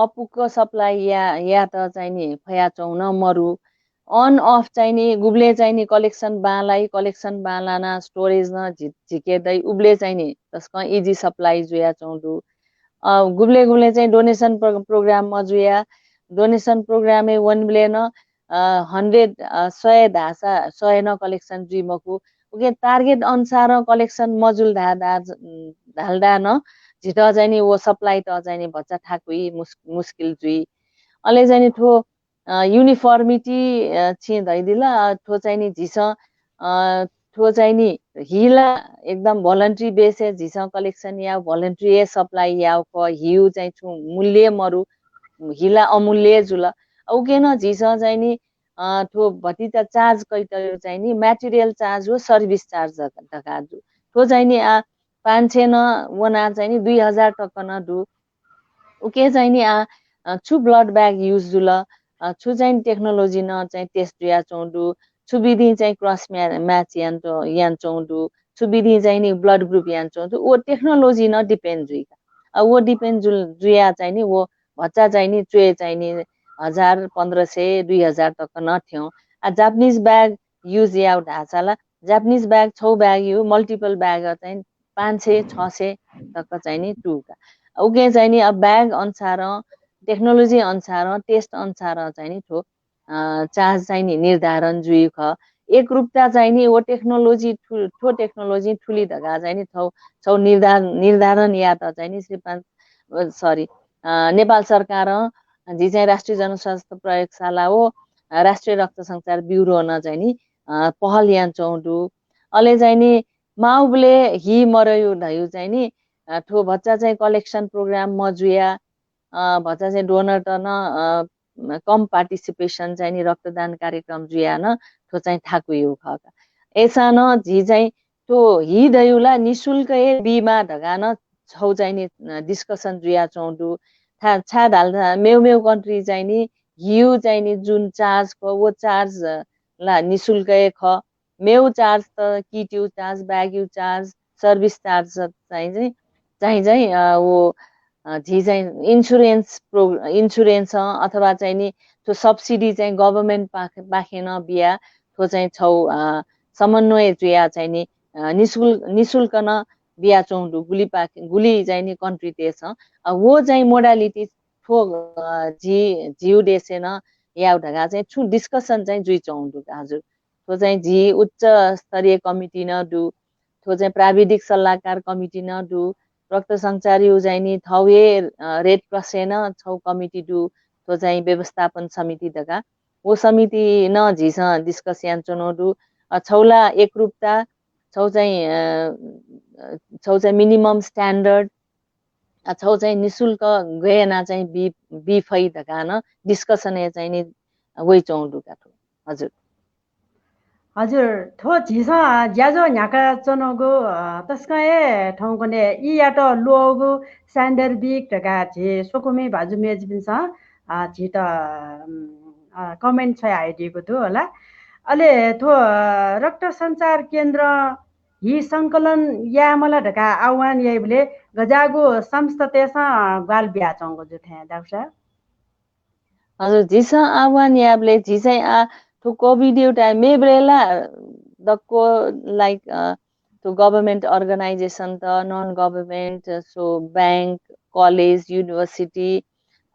अपुको सप्लाई या त चाहिँ नि फया चौन मरु अन अफ चाहिँ नि गुब्ले चाहिँ नि कलेक्सन बालाना स्टोरेज न झिकेदै उब्ले चाहिँ नि त्यसको इजी सप्लाई जुया चौदु गुब्ले चाहिँ डोनेसन प्रोग्राम मजुया डोनेसन प्रोग्राम वनब्ले न 100 धासा 100 न कलेक्सन जुइमकु उके टार्गेट अनुसार कलेक्सन मजुल ढाल्दा न झिट चाहिँ नि वो सप्लाई त चाहिँ नि भच्चा ठाकुई मुस्किल जुई अहिले चाहिँ नि ठो युनिफर्मिटी छि दैदिला ठो चाहिँ नि झिस ठो चाहिँ नि हिला एकदम भोलन्ट्री बेसे झिस कलेक्सन या भोलन्ट्री सप्लाई या हिउ चाहिँ छु मूल्य मरु हिला अमूल्य जुल उके न झिस चाहिँ नि ठो भति त चार्ज कैटयो चाहिँ नि मटेरियल चार्ज हो सर्भिस चार्ज धकाजु ठो चाहिँ नि 500 न वना चाहिँ नि 2000 टक्क न दु उके चाहिँ नि छु ब्लड ब्याग युज जुल छु चाहिँ टेक्नोलोजी न चाहिँ टेस्ट या चौदु छु विधि चाहिँ क्रस म्याच यान चौदु छु विधि चाहिँ नि ब्लड ग्रुप यान चौदु वो टेक्नोलोजी न डिपेन्ड जुइका वो डिपेन्ड जुया चाहिँ नि वो भच्चा चाहिँ नि चुए चाहिँ नि 1000 1500 2000 तक न थियो जापानिज ब्याग युज या ढाचाला जापानिज ब्याग छौ ब्याग यु मल्टिपल ब्याग चाहिँ 500 600 तक चाहिँ नि टुका उके चाहिँ नि अब ब्याग अनुसार टेक्नोलोजी अनुसार टेस्ट अनुसार चाहिँ नि ठो चार्ज चाहिँ नि निर्धारण जुइ ख एक रूपता चाहिँ नि वो टेक्नोलोजी ठो टेक्नोलोजी ठुली धगा चाहिँ नि छौ निर्धारण या त चाहिँ नि सरी नेपाल सरकार जी चाहिँ राष्ट्रिय जनस्वास्थ्य प्रयोगशाला हो राष्ट्रिय रक्त संचार ब्युरो न चाहिँ नि पहल यान चौडु अहिले चाहिँ नि माउले हि मरयो धयु चाहिँ नि ठो बच्चा चाहिँ कलेक्सन प्रोग्राम मजुया भच्चा चाहिँ डोनर त न कम पार्टिसिपेसन चाहिँ नि रक्तदान कार्यक्रम जुया न ठो चाहिँ थाकुयो ख ऐसा न झि चाहिँ ठो हि दयुला निशुल्क बिमा धगा न छौ चाहिँ नि डिस्कसन जुया चौडु छा ढाल्दा मेउ कन्ट्री चाहिँ नि हिउ चाहिँ नि जुन चार्ज को वो चार्ज ला निशुल्क ख मेउ चार्ज त किट्यु चार्ज ब्याग्यु चार्ज सर्भिस चार्ज चाहिँ वो झि चाहिँ इन्सुरेन्स अथवा चाहिँ नि त्यो सब्सिडी चाहिँ गभर्नमेन्ट पाखेन बिया त्यो चाहिँ छौ समन्वय जुया चाहिँ नि निशुल्क न बिया चौडु गुली चाहिँ नि कन्ट्री तेछ वो चाहिँ मोडालिटी ठो झिउ देसेन या ढगा चाहिँ छु डिस्कसन चाहिँ जुइ चौडु हजुर त्यो चाहिँ झि उच्च स्तरीय कमिटी न दु त्यो चाहिँ प्राविधिक सल्लाहकार कमिटी न दु रक्त संचारी चाहिँ नि थौए रेड क्रस न छौ कमिटी दु त्यो चाहिँ व्यवस्थापन समिति दगा वो समिति न झिस डिस्कस यान चनोदु छौला एकरूपता छौ चाहिँ मिनिमम स्ट्यान्डर्ड छौ चाहिँ निशुल्क गएना चाहिँ बिफै धगा न डिस्कसन चाहिँ नि वइ चौडु काठो हजुर हजुर थो झिसा ज्याजो न्याका चनोगो तस्काए ठाउँकोने इ यात लोगो स्यान्डरबिक ढका झे सोकुमी भाजु मेज बिन्छ झि त कमेन्ट छ आइदिएको थियो होला अले थो रक्त सञ्चार केन्द्र हि सङ्कलन या मला ढका आह्वान याइबले गजागो संस्थतेसा गाल ब्याचंगो जुथे डाक्टर हजुर झिसा आह्वान याबले झिसै to COVID time mebrela dako like to government organization the non-government so bank college university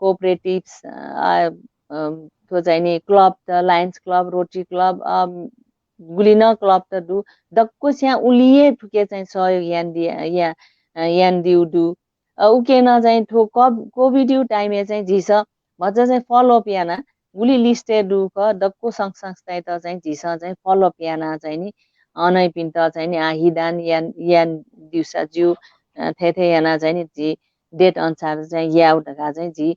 cooperatives to जाने club the Lions club Rotary club गुलिना क्लब त दु दक्को स्या उलिए ठुके चाहिँ सहयोग यान दिउ उके न चाहिँ ठो कोभिड टाइम चाहिँ झिस भन्छ चाहिँ फलोअप याना गुली लिस्टे दुख दक्को संस्था त चाहिँ झिस चाहिँ फलोअप याना चाहिँ नि अनै पिन त चाहिँ नि हिदान यान दिउसा ज्यू थे याना चाहिँ नि जी डेट अनुसार चाहिँ याउ ढका चाहिँ जी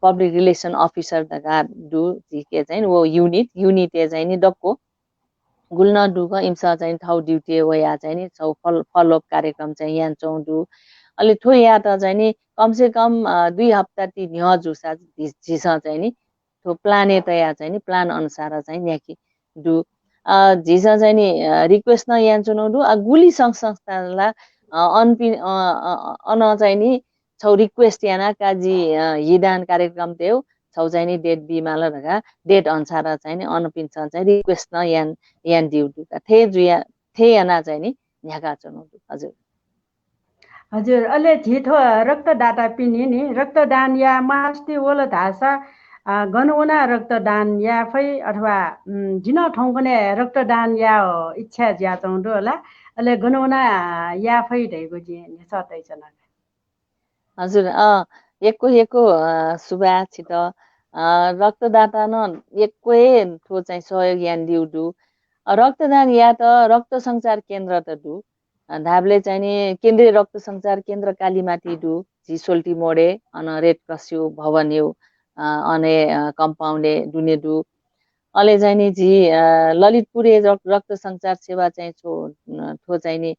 पब्लिक रिलेसन अफिसर ढका दु जी के चाहिँ वो युनिट चाहिँ नि दक्को गुल्न दुख इम्सा चाहिँ ठाउँ ड्युटी वया चाहिँ नि छौ फलोअप कार्यक्रम चाहिँ यान चौदु अलि थो या त चाहिँ नि कम से कम 2 हप्ता ती न्ह जुसा झिस चाहिँ नि थो प्लाने तया चाहिँ नि प्लान अनुसार चाहिँ न्याकी दु झिस चाहिँ नि रिक्वेस्ट न यान चुनौदु गुली संस्थाला अनपि अन चाहिँ नि छौ रिक्वेस्ट याना काजी हिदान कार्यक्रम देऊ छौ चाहिँ नि डेट बिमाला ढका डेट अनुसार चाहिँ नि अनपिन्छ चाहिँ रिक्वेस्ट न यान दिउ थे याना चाहिँ नि न्याका चुनौदु हजुर हजुर अहिले झिठो रक्तदाता पिनी नि रक्तदान या मास्ति ओल धासा गनौना रक्तदान या फै अथवा जिन ठाउँकोने रक्तदान या इच्छा ज्या चाउँदो होला अहिले गनौना या फै ढेको जी सतै छ हजुर एको सुबा छित रक्तदाता न एकै ठो चाहिँ सहयोग यान दिउदु रक्तदान या त रक्त सञ्चार केन्द्र त दु धाबले चाहिँ नि केन्द्रीय रक्त सञ्चार केन्द्र कालीमाटी दु झी सोल्टी मोडे अन रेड क्रस यो भवन यो अने कम्पाउन्डे दुने दु अले चाहिँ नि झी ललितपुरे रक्त सञ्चार सेवा चाहिँ ठो चाहिँ नि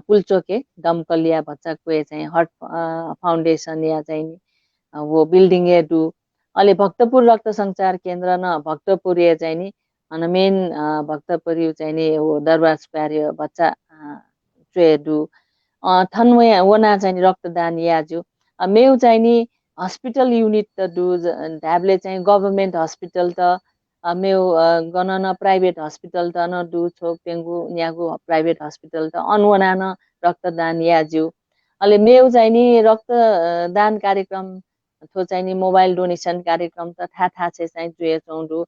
पुलचोके दमकलिया भच्चा कुए चाहिँ हट फाउन्डेसन या चाहिँ नि वो बिल्डिङ ए दु अले भक्तपुर रक्त सञ्चार केन्द्र न भक्तपुर ए चाहिँ नि अन मेन भक्तपुर चाहिँ नि वो दरबार स्क्वायर बच्चा चुएदु थन्वे वना चाहिँ रक्तदान याजु मेउ चाहिँ नि हस्पिटल युनिट त दु ढाबले चाहिँ गभर्नमेन्ट हस्पिटल त मेउ गणना प्राइभेट हस्पिटल त न दु छोक पेंगु न्यागु प्राइभेट हस्पिटल त अनवना न रक्तदान याजु अले मेउ चाहिँ नि रक्तदान कार्यक्रम थो चाहिँ नि मोबाइल डोनेसन कार्यक्रम त था चाहिँ जुए चौदु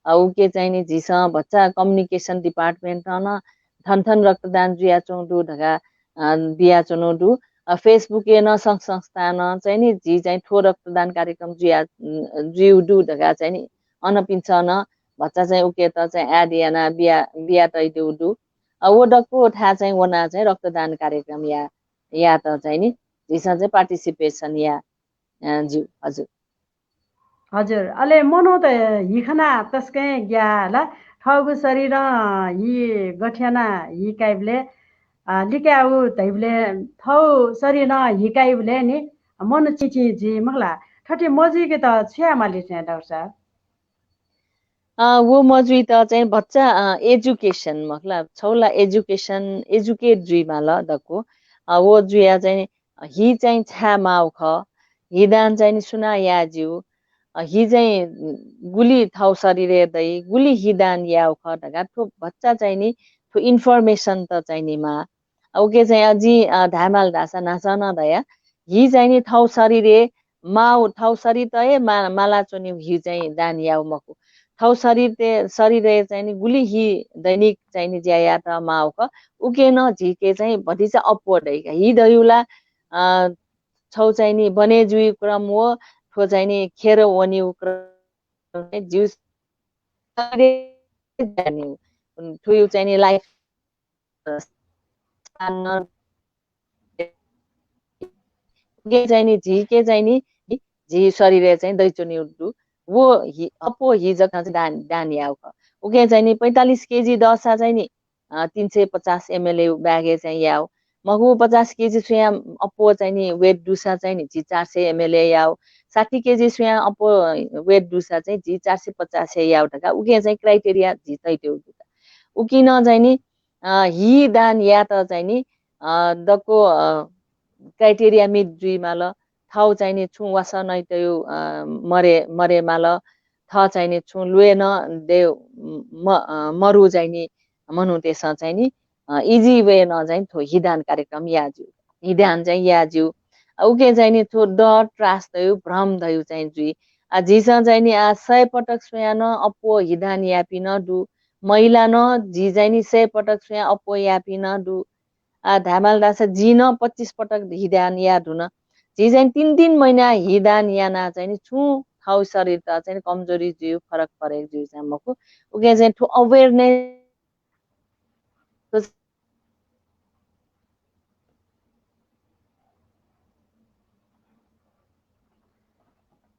उके चाहिँ नि झिस भच्चा कम्युनिकेसन डिपार्टमेन्ट न थन रक्तदान जुया चौदु ढका बिया चौदु फेसबुक न संस्था न चाहिँ नि झी चाहिँ ठो रक्तदान कार्यक्रम जुदु ढका चाहिँ नि अनपिन्छ न भच्चा चाहिँ उके त चाहिँ एड याना बिया तै दिउदु वो डक्को था चाहिँ वना चाहिँ रक्तदान कार्यक्रम या त चाहिँ नि झिस चाहिँ पार्टिसिपेसन या ज्यू हजुर हजुर अले मनो त हिखना तस्कै ग्या होला ठगु शरीर हि गठ्याना हि काइबले लिक्याउ तैबले थौ शरीर हिकाइबले नि मन चिची जी मखला ठटी मजिके त छ्या माली छ डाक्टर वो मजुई त चाहिँ बच्चा एजुकेसन मतलब छौला एजुकेट जुइमा ल दको वो जुया चाहिँ हि चाहिँ छा माउ ख हिदान चाहिँ सुना याज्यू हि चाहिँ गुली थाउ शरीर दै गुली हिदान याउ ख ढका ठो बच्चा चाहिँ नि ठो इन्फर्मेसन त चाहिँ नि मा ओके चाहिँ अझी धामाल धासा नासन दया हि चाहिँ नि थाउ शरीर माउ थाउ शरीर त माला चोनि हि चाहिँ दान याउ मकु थाउ शरीर चाहिँ नि गुली हि दैनिक चाहिँ नि ज्याया त माउ ख उके न झिके चाहिँ भतिसा अपवर्ड है हि दयुला छौ चाहिँ नि बने जुई क्रम हो ठो चाहिँ नि खेर वनि क्रम ज्यू ठुयु चाहिँ नि लाइफ के चाहिँ नि झिके चाहिँ नि झी शरीर चाहिँ दैचोनि उड्डु वो अपो हि जग्गा चाहिँ दान याउ उके चाहिँ नि 45 केजी दसा चाहिँ नि 350 ml ब्यागे चाहिँ याओ मगु 50 केजी सुया अपो चाहिँ नि वेट दुसा चाहिँ नि 400 ml याओ 60 केजी सुया अपो वेट दुसा चाहिँ 450 याओ टका उके चाहिँ क्राइटेरिया तैट्यो उकिन चाहिँ नि हि दान या त चाहिँ नि दको क्राइटेरिया मिट जुइ माल थाउ चाहिँ नि छु वास नै त्यो मरे माल थ चाहिँ नि छु लुए न दे मरु चाहिँ नि मनु तेस चाहिँ नि इजी वे न चाहिँ थो हिदान कार्यक्रम याजु हिदान चाहिँ याजु उके चाहिँ नि थो डर त्रास दयु भ्रम दयु चाहिँ जुइ झिस चाहिँ नि 100 पटक सोया न अपो हिदान यापि न दु महिला न झी चाहिँ नि 100 पटक सोया अपो यापि न दु धामाल दास जिन 25 पटक हिदान याद हुन झी चाहिँ 3 महिना हिदान याना चाहिँ नि छु थाउ शरीर त चाहिँ कमजोरी जिउ फरक परेको जिउ चाहिँ मको उके चाहिँ ठु अवेरनेस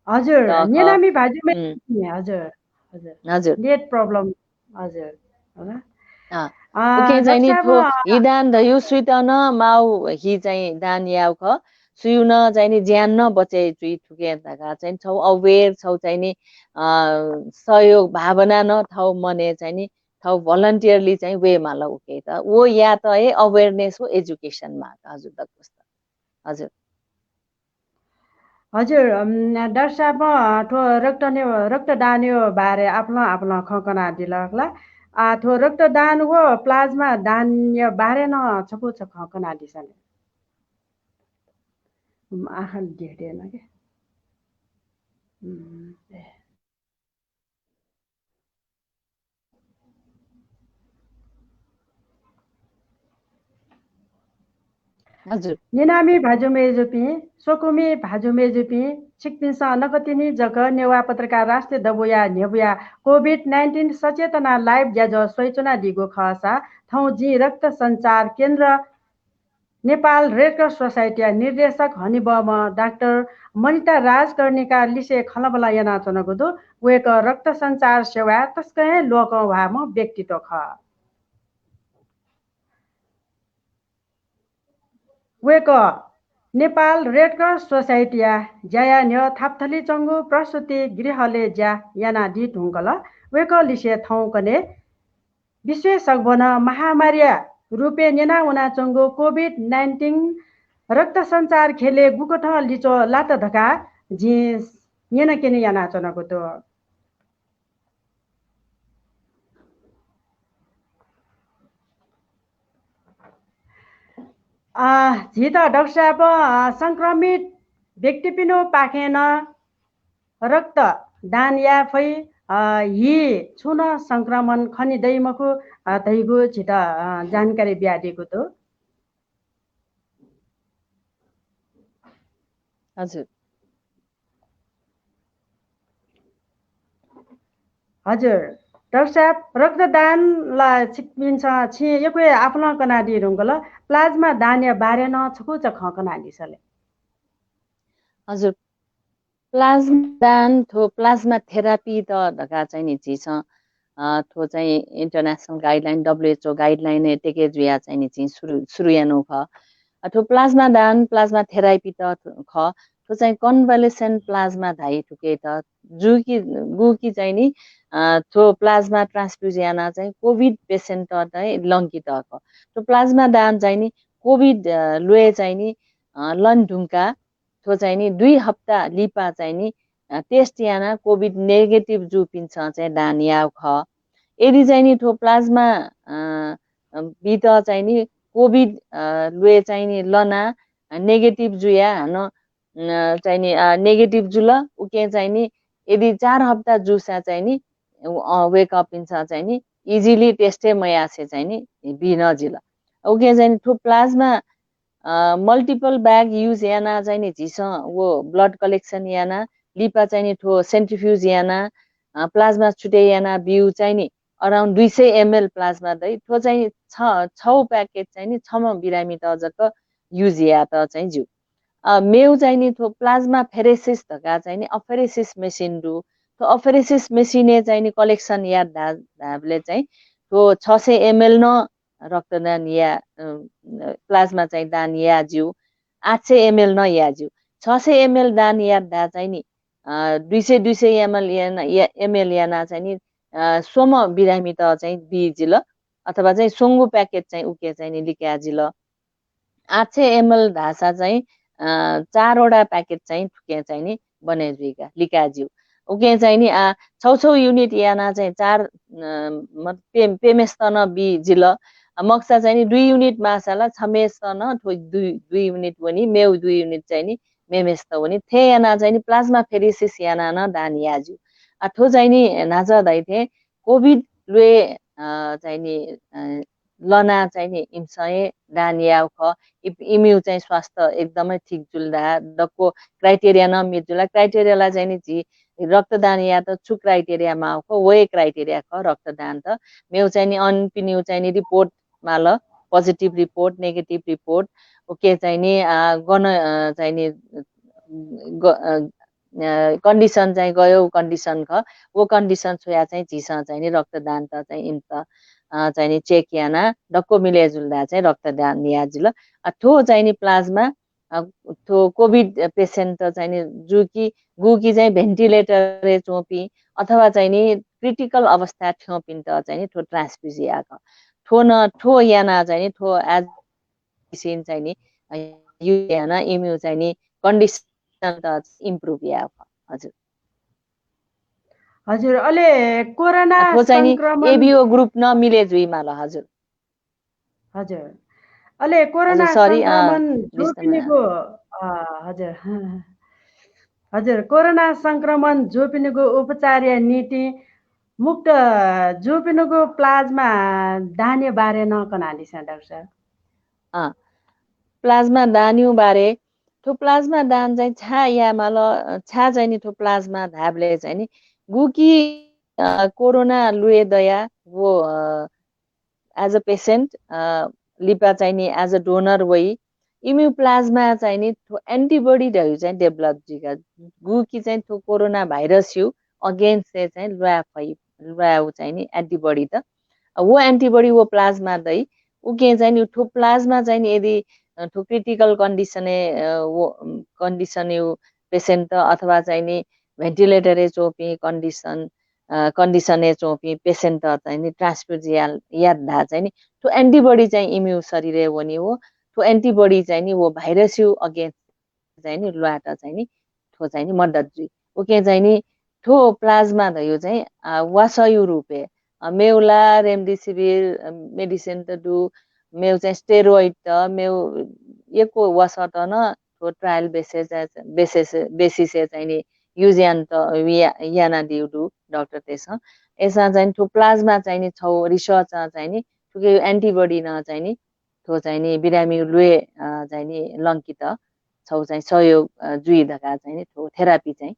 हजुर नेनामी भाजुमे हजुर हजुर हजुर नेट प्रब्लम हजुर होला उके चाहिँ नि थो हिदान दयु सुइतन माउ हि चाहिँ दान याउ ख सुयुन चाहिँ नि ज्यान न बचे चुइ ठुके तका चाहिँ छौ अवेर छौ चाहिँ नि सहयोग भावना न थाउ मने चाहिँ नि थाउ भलन्टियरली चाहिँ वे माल उके त वो या त ए अवेरनेस हो एजुकेसन मा हजुर त कस्तो हजुर हजुर डाक्टर साहब ठो रक्तदान यो बारे आफ्नो खकना दिलकला थो रक्तदान हो प्लाज्मा दान यो बारे न छपु छ खकना दिसले आखन देखेन के हजुर निनामी भाजुमेजुपी सोकुमी भाजुमेजुपी छिकपिन्सा नकतिनी जग नेवा पत्रकार राष्ट्रिय दबुया नेबुया कोभिड-19 सचेतना लाइभ ज्याज सोइचुना दिगो खसा थौ जी रक्त सञ्चार केन्द्र नेपाल रेड क्रस सोसाइटी निर्देशक हनिबम डाक्टर मनिता राजकर्णीका लिसे खलबला याना चनगुदो वेक रक्त सञ्चार सेवा तस्कै लोक वाम व्यक्तित्व ख वेक नेपाल रेड क्रस सोसाइटी ज्याया न्य थापथली चङ्गु प्रसुति गृहले ज्या याना दि ढुङ्गल वेक लिसे थौ कने विश्व सगबन महामारी रुपे नेना उना चङ्गु कोभिड-19 रक्त सञ्चार खेले गुकठ लिचो लात धका झि नेना केने याना चनको तो झि त डाक्टर साहब संक्रमित व्यक्ति पिनो पाखेन रक्त दान या फै हि छुन संक्रमण खनि दैमको तैगु छिट जानकारी ब्याडेको त हजुर हजुर डाक्टर साहब रक्तदानलाई छिक्पिन्छ छि यको आफ्नो कनाडी रुङ्गल प्लाज्मा दान या बारे न छकु छ ख कनाडी सले हजुर प्लाज्मा दान थो प्लाज्मा थेरापी त ढका चाहिँ नि छि छ थो चाहिँ इन्टरनेसनल गाइडलाइन WHO गाइडलाइन टेके जुया चाहिँ नि छि सुरु यानो ख थो प्लाज्मा दान प्लाज्मा थेरापी त ख थो चाहिँ कन्भलेसेन्ट प्लाज्मा धाइ ठुके त गुकी चाहिँ नि थो प्लाज्मा ट्रान्सफ्युजियाना चाहिँ कोभिड पेसेन्ट चाहिँ लङ्की त ख थो प्लाज्मा दान चाहिँ नि कोभिड लुए चाहिँ नि लन ढुङ्का थो चाहिँ नि 2 हप्ता लिपा चाहिँ नि टेस्ट याना कोभिड नेगेटिभ जु पिन्छ चाहिँ दान याव ख यदि चाहिँ नि थो प्लाज्मा बित चाहिँ नि कोभिड लुए चाहिँ नि लना नेगेटिभ जुया न चाहिँ नि नेगेटिभ जुल उके चाहिँ नि यदि 4 हप्ता जुसा चाहिँ नि वेकअप पिन्छ चाहिँ नि इजिली टेस्टे मयासे चाहिँ नि बिन जिल उके चाहिँ नि थो प्लाज्मा मल्टिपल ब्याग युज याना चाहिँ नि झिस वो ब्लड कलेक्सन याना लिपा चाहिँ नि थो सेन्ट्रिफ्युज याना प्लाज्मा छुटे याना बिउ चाहिँ नि अराउन्ड 200 ml प्लाज्मा दै थो चाहिँ 6 प्याकेट चाहिँ नि 6 बिरामी त जक युज या त चाहिँ जु मेउ चाहिँ नि थो प्लाज्मा फेरेसिस धका चाहिँ नि अफेरेसिस मेसिन रु तो अफेरेसिस मेसिने चाहिँ नि कलेक्सन या धाबले चाहिँ तो 600 ml न रक्तदान या प्लाज्मा चाहिँ दान याज्यू 800 ml न याज्यू 600 ml दान यादा चाहिँ नि 200 ml याना चाहिँ नि सोम बिरामी त चाहिँ बिजिल अथवा चाहिँ सोङ्गु प्याकेट चाहिँ उके चाहिँ नि लिक्याजिल 800 ml धासा चाहिँ 4वटा प्याकेट चाहिँ ठुके चाहिँ नि बनेजुइका लिकाज्यू उके चाहिँ नि 6 युनिट याना चाहिँ 4 पेमेस्तन बिजिल मक्सा चाहिँ नि 2 युनिट मासाला छमेस्तन 2 युनिट पनि मेउ 2 युनिट चाहिँ नि मेमेस्त पनि थे याना चाहिँ नि प्लाज्मा फेरिसिस याना न दान याजु ठो चाहिँ नि नाजा दै थे कोभिड ले चाहिँ नि लना चाहिँ नि इम्सय दान याउ ख इम्यु चाहिँ स्वास्थ्य एकदमै ठीक जुल्दा दको क्राइटेरिया न मिजुला क्राइटेरियालाई चाहिँ नि जी रक्तदान या त छु क्राइटेरियामा आउको वे क्राइटेरिया ख रक्तदान त मेउ चाहिँ नि अनपिन्यु चाहिँ नि रिपोर्ट माल positive report negative report okay चाहिँ नि गन चाहिँ नि कन्डिसन चाहिँ गयो कन्डिसन ख वो कन्डिसन छोया चाहिँ झिसा चाहिँ नि रक्तदान त चाहिँ इन्त चाहिँ नि चेक याना डक्को मिले जुल्दा चाहिँ रक्तदान याजुल ठो चाहिँ नि प्लाज्मा ठो कोभिड पेसेन्ट चाहिँ नि जुकी गुकी चाहिँ भेन्टिलेटर चोपी अथवा चाहिँ नि क्रिटिकल अवस्था ठ्योपिन त चाहिँ नि ठो ट्रान्सफ्युजिया ख ठो न ठो याना चाहिँ नि ठो एज सिन चाहिँ नि यु याना इम्यु चाहिँ नि कन्डिसन त इम्प्रुभ या हजुर हजुर अहिले कोरोना ठो चाहिँ नि संक्रमण एबिओ ग्रुप न मिले जुइमा ल हजुर हजुर अहिले कोरोना सरी संक्रमण जोपिनेको हजुर हजुर कोरोना संक्रमण जोपिनेको उपचार या नीति मुक्त जोपिनेको प्लाज्मा दाने बारे न कनाली छ डाक्टर साहब प्लाज्मा दान्यु बारे ठो प्लाज्मा दान चाहिँ छा या माल छा चाहिँ नि ठो प्लाज्मा धाबले चाहिँ नि गुकी कोरोना लुए दया वो एज अ पेसेन्ट लिपा चाहिँ नि एज अ डोनर वही इम्यु प्लाज्मा चाहिँ नि ठो एन्टिबडी ढयु चाहिँ डेभलप जिगा गुकी चाहिँ ठो कोरोना भाइरस यु अगेन्स्ट चाहिँ लुआ चाहिँ नि एन्टिबडी त वो एन्टिबडी वो प्लाज्मा दै उके चाहिँ नि ठो प्लाज्मा चाहिँ नि यदि ठो क्रिटिकल कन्डिसने वो कन्डिसन यु पेसेन्ट अथवा चाहिँ नि भेन्टिलेटरे चोपी कन्डिसने चोपी पेसेन्ट चाहिँ नि ट्रान्सफ्युजियल याद्दा चाहिँ नि ठो एन्टिबडी चाहिँ इम्यु शरीर हो नि हो ठो एन्टिबडी चाहिँ नि वो भाइरस यु अगेन्स्ट चाहिँ नि लुआट चाहिँ नि ठो चाहिँ नि मद्दत जुई उके चाहिँ नि ठो प्लाज्मा भयो चाहिँ वासयु रूपे मेउला रेमडेसिभिर मेडिसिन त डु मेउ चाहिँ स्टेरोइड त मेउ एको वास त न ठो ट्रायल बेसिस चाहिँ नि युजियान त याना दिउडु डाक्टर तेस एसा चाहिँ ठो प्लाज्मा चाहिँ नि छौ रिसर्च चाहिँ नि ठुके एन्टिबडी न चाहिँ नि ठो चाहिँ नि बिरामी लुए चाहिँ नि लङ्कित छौ चाहिँ सहयोग जुइ धका चाहिँ नि ठो थेरापी चाहिँ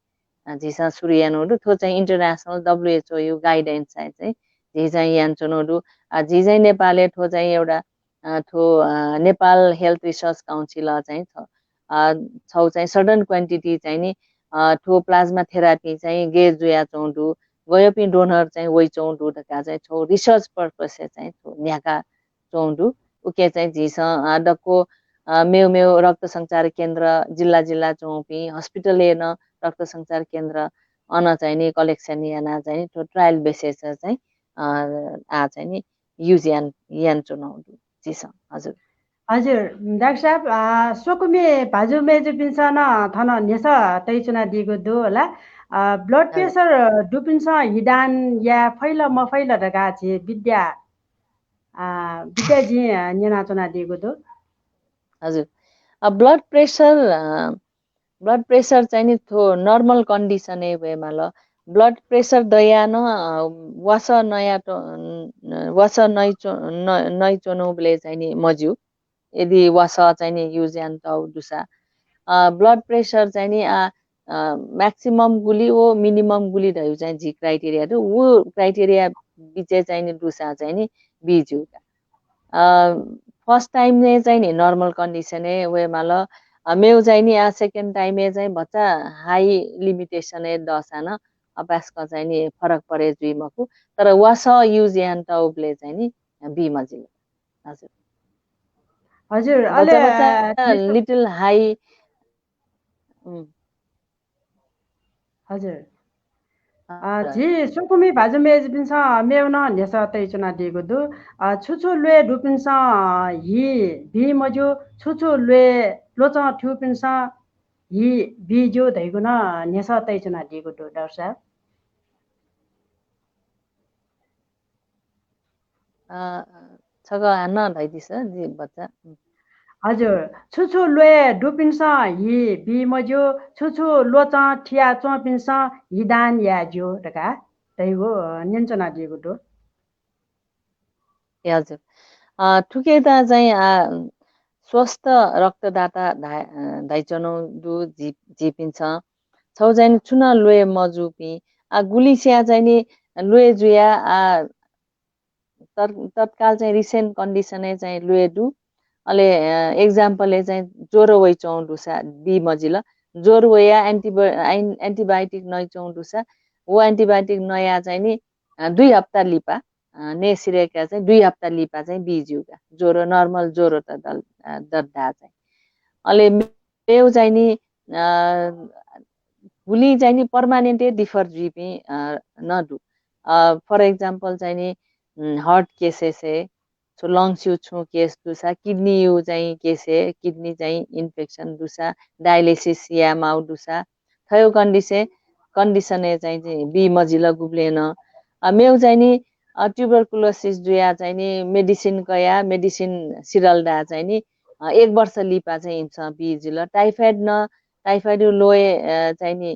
झिसा सुरियानोडु ठो चाहिँ इन्टरनेसनल WHO यु गाइडलाइन्स चाहिँ झि चाहिँ यान्चोनोडु झि चाहिँ नेपालले ठो चाहिँ एउटा ठो नेपाल हेल्थ रिसर्च काउन्सिल चाहिँ छौ चाहिँ सडन क्वान्टिटी चाहिँ नि ठो प्लाज्मा थेरापी चाहिँ गे जुया चौँडु गयोपि डोनर चाहिँ वही चौँडु ढका चाहिँ छौ रिसर्च पर्पस चाहिँ न्याका चौँडु उके चाहिँ झिस डक्को मेउ रक्त सञ्चार केन्द्र जिल्ला चौपी हस्पिटल हेर्न रक्त सञ्चार केन्द्र अन चाहिँ नि कलेक्सन याना चाहिँ ठो ट्रायल बेसिस चाहिँ चाहिँ नि युजियान यान चुनाउडु झिस हजुर हजुर डाक्टर साहब सोकुमे भाजु मेजु पिन्सन थन नेस तै चुना दिगो दो होला ब्लड प्रेसर डुपिन्स हिडान या फैल मफैल ढका छे विद्या जी नेना चुना दिगो दो हजुर ब्लड प्रेसर चाहिँ नि थो नर्मल कन्डिसन वेमा ल ब्लड प्रेसर दया न वास नयाँ नै चोनोबले चाहिँ नि मज्यु यदि वास चाहिँ नि युजियान त दुसा ब्लड प्रेसर चाहिँ नि म्याक्सिमम गुली वो मिनिमम गुली ढयु चाहिँ जी क्राइटेरिया तो वो क्राइटेरिया बिचे चाहिँ नि दुसा चाहिँ नि बिजु फर्स्ट टाइम ने चाहिँ नि नर्मल कन्डिसन वेमा ल मेउ चाहिँ नि सेकेन्ड टाइम चाहिँ बच्चा हाई लिमिटेसन दसा न अपासको चाहिँ नि फरक परे जुइमको तर वास युज यान टाउबले चाहिँ नि बी मजिल हजुर हजुर बच्चा अहिले बच्चा लिटिल हाई हजुर जी सुकुमी भाजु मेज पिन्छ मेउन नेस तै चुना दिएको दु छुछु लुए डुपिन्छ हि भि मजु छुछु लुए लोच ठ्यु पिन्छ हि भि जो धैगुन नेस तै चुना दिएको दु डाक्टर साहब छग न धैदिस जी बच्चा हजुर छुछु लुए डुपिन्छ हि भि मजु छुछु लोच ठिया चो पिन्छ हिदान या जो टका दैगो निन्चना दिएको दु हजुर ठुकै त चाहिँ स्वस्थ रक्तदाता धाइचनो दु जिपिन्छ छौ चाहिँ चुन लुए मजुपी गुलिसिया चाहिँ नि लुए जुया तत्काल चाहिँ रिसेन्ट कन्डिसनै चाहिँ लुए दु अले एक्जाम्पलले चाहिँ ज्वरो वै चौँडुसा बी मजिल ज्वरो या एन्टिबायोटिक नै चौँडुसा वो एन्टिबायोटिक नयाँ चाहिँ नि 2 हप्ता लिपा ने सिरेका चाहिँ 2 हप्ता लिपा चाहिँ बिजुका ज्वरो नर्मल ज्वरो त दर्दा चाहिँ अले मेउ चाहिँ नि गुली चाहिँ नि पर्मानेन्टै differ GP Nadda for example चाहिँ नि heart cases so lungs you छु केस दुसा किडनी यु चाहिँ केसे किडनी चाहिँ इन्फेक्सन दुसा डायलिसिस या माउ दुसा थयो कन्डिसने चाहिँ बी मजिल गुब्लेन मेउ चाहिँ नि ट्युबरकुलोसिस जुया चाहिँ नि मेडिसिन कया मेडिसिन सिरलडा चाहिँ नि 1 वर्ष लिपा चाहिँ इम्छ बिजिल टाइफाइड लोए चाहिँ नि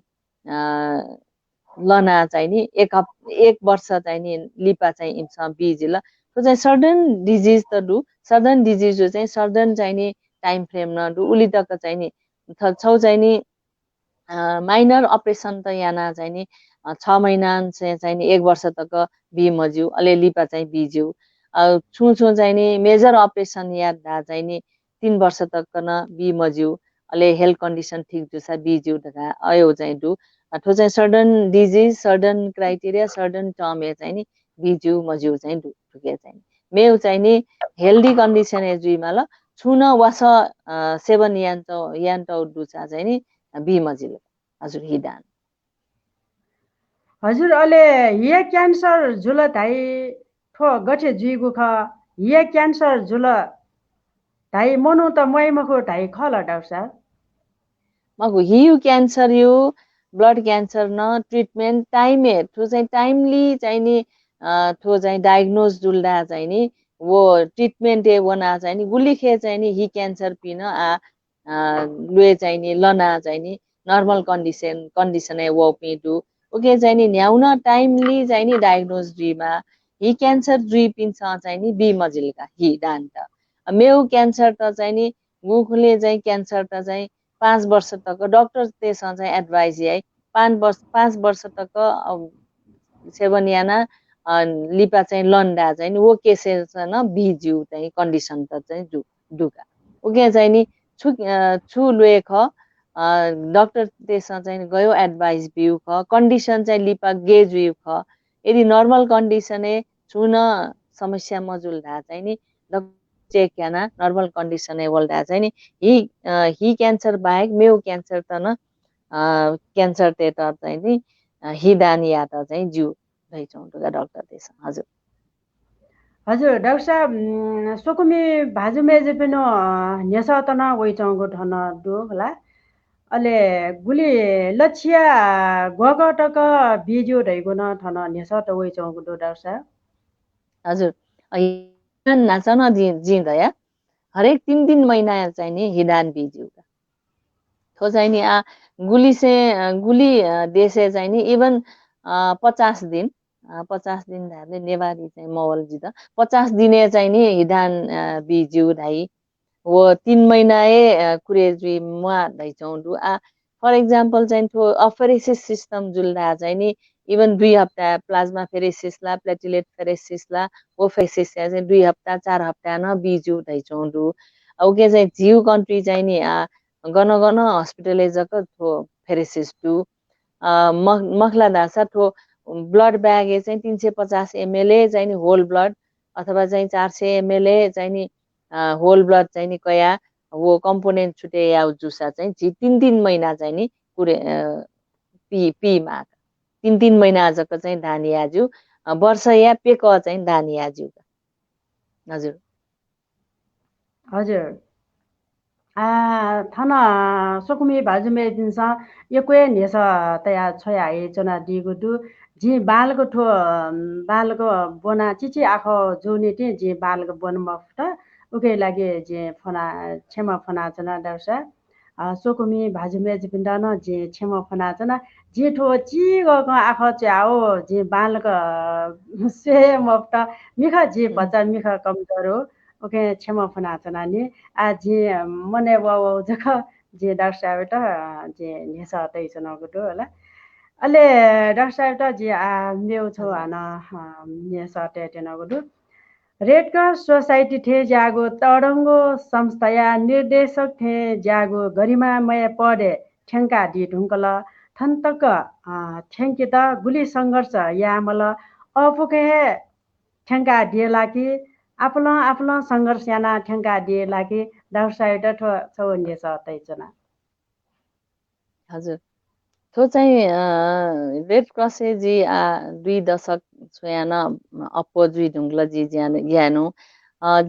लना चाहिँ नि 1 वर्ष चाहिँ नि लिपा चाहिँ इम्छ बिजिल त्यो चाहिँ सर्डन डिजिज त डु सर्डन डिजिज चाहिँ सर्डन चाहिँ नि टाइम फ्रेम न डु उली तक चाहिँ नि छौ चाहिँ नि माइनर अपरेसन त याना चाहिँ नि 6 महिना चाहिँ नि 1 वर्ष तक बी मज्यू अले लिपा चाहिँ बिज्यू छु चाहिँ नि मेजर अपरेसन यादा चाहिँ नि 3 वर्ष तक न बी मज्यू अले हेल्थ कन्डिसन ठीक जुसा बिज्यू ढका आयो चाहिँ डु ठो चाहिँ सर्डन डिजिज सर्डन क्राइटेरिया सर्डन टर्म चाहिँ नि बिज्यू मज्यू चाहिँ डु ठुके चाहिँ मेउ चाहिँ नि हेल्दी कन्डिसन जुइमा ल छुन वास सेवन यान्टौ दुसा चाहिँ नि बी मजिल हजुर हिदान हजुर अहिले हिया क्यान्सर झुल धाइ ठो गठे जुइगु ख हिया क्यान्सर झुल धाइ मनु त मैमखो धाइ खल डाक्टर साहब मगु हियु क्यान्सर यु ब्लड क्यान्सर न ट्रिटमेन्ट टाइमे ठो चाहिँ टाइमली चाहिँ नि ठो चाहिँ डायग्नोज जुल्दा चाहिँ नि वो ट्रिटमेन्ट ए वना चाहिँ नि गुलिखे चाहिँ नि हि क्यान्सर पिन लुए चाहिँ नि लना चाहिँ नि नर्मल कन्डिसन ए वो पिटु ओके चाहिँ नि न्याउन टाइमली चाहिँ नि डायग्नोज जुइमा हि क्यान्सर जुइ पिन्छ चाहिँ नि बी मजिलका हि डान्ट मेउ क्यान्सर त चाहिँ नि मुखले चाहिँ क्यान्सर त चाहिँ 5 वर्ष तक डॉक्टर त्यसमा चाहिँ एडभाइस है 5 वर्ष तक सेवन याना लिपा चाहिँ लन्डा चाहिँ वो केसेस न बिज्यू चाहिँ कन्डिसन त चाहिँ दुका ओके चाहिँ नि छु लुए ख डॉक्टर त्यसमा चाहिँ गयो एडभाइस बिउ ख कन्डिसन चाहिँ लिपा गेजुइउ ख यदि नर्मल कन्डिसन ए छुन समस्या मजुल्दा चाहिँ नि चेक याना नर्मल कन्डिसन ए वल्दा चाहिँ नि हि क्यान्सर बाहेक मेउ क्यान्सर त न क्यान्सर ते त चाहिँ नि हिदान या त चाहिँ ज्यू भइ चौँडुका डक्टर देश हजुर हजुर डाक्टर साहब सोकुमी भाजु मेजे पिनो नेस त न वइ चौँगो ठन दु होला अले गुली लछिया गगटक बिजो ढैगो न ठन नेस त वइ चौँगो दु डाक्टर साहब हजुर नाचन जिँदया हरेक 3 महिना चाहिँ नि हिदान बिज्यू थो चाहिँ नि गुली देशे चाहिँ नि इभन 50 दिन 50 दिन धारले नेवारी चाहिँ मवल जित 50 दिने चाहिँ नि हिदान बिज्यू धाइ वो 3 महिना ए कुरेजुई मुआ धाइ चौँडु फर एक्जाम्पल चाहिँ थो अफेरेसिस सिस्टम जुल्दा चाहिँ नि इभन 2 हप्ता प्लाज्मा फेरेसिसला प्लेटिलेट फेरेसिसला वो फेरेसिस चाहिँ 2 हप्ता 4 हप्ता न बिजु धाइ चौँडु ओके चाहिँ जिउ कन्ट्री चाहिँ नि गन हस्पिटलाइज थो फेरेसिस टु मखला दासा ठो ब्लड ब्याग चाहिँ 350 ml चाहिँ नि होल ब्लड अथवा चाहिँ 400 ml चाहिँ नि होल ब्लड चाहिँ नि कया वो कम्पोनेन्ट छुटे या जुसा चाहिँ 3 महिना चाहिँ नि पुरे पी माग 3 महिना आजको चाहिँ धानी आजु वर्ष या पेक चाहिँ धानी आजु हजुर हजुर थन सोकुमी भाजुमे दिन्छ यक्वे नेस तया छोया जना दिगु दु जी बालको ठो बालको बोना चिची आखो जोने ति जी बालको बोन मफ्त उके लागि जे फना छेमा फना जना दर्शा सोकुमी भाजुमे जिपिन्दा न जे छेमा फना जना जे ठो ची गको आखो च्याओ जे बालको से मफ्त मिखा जे बच्चा मिखा कमजोर हो ओके छेमा फना जना नि जे मने वाउ जख जे डाक्टर साहेब त जे नेसा तै जना गुटो होला अले डाक्टर साहेब त जे मेउ छौ हान नेसा टेटेन गुटो रेड क्रस सोसाइटी थे जागो तडङ्गो संस्थाया निर्देशक थे जागो गरिमामय पढे ठेङ्का दि ढुङ्कल थन्तक ठेङ्कित गुली सङ्घर्ष यामल अपुके ठेङ्का दिएला कि आफूला सङ्घर्ष याना ठेङ्का दिएला कि डाक्टर साइड छौ नेस तैचना हजुर थो चाहिँ रेड क्रस जी 2 दशक छोयान अप्पो जुई ढुङ्गल जी ज्यानो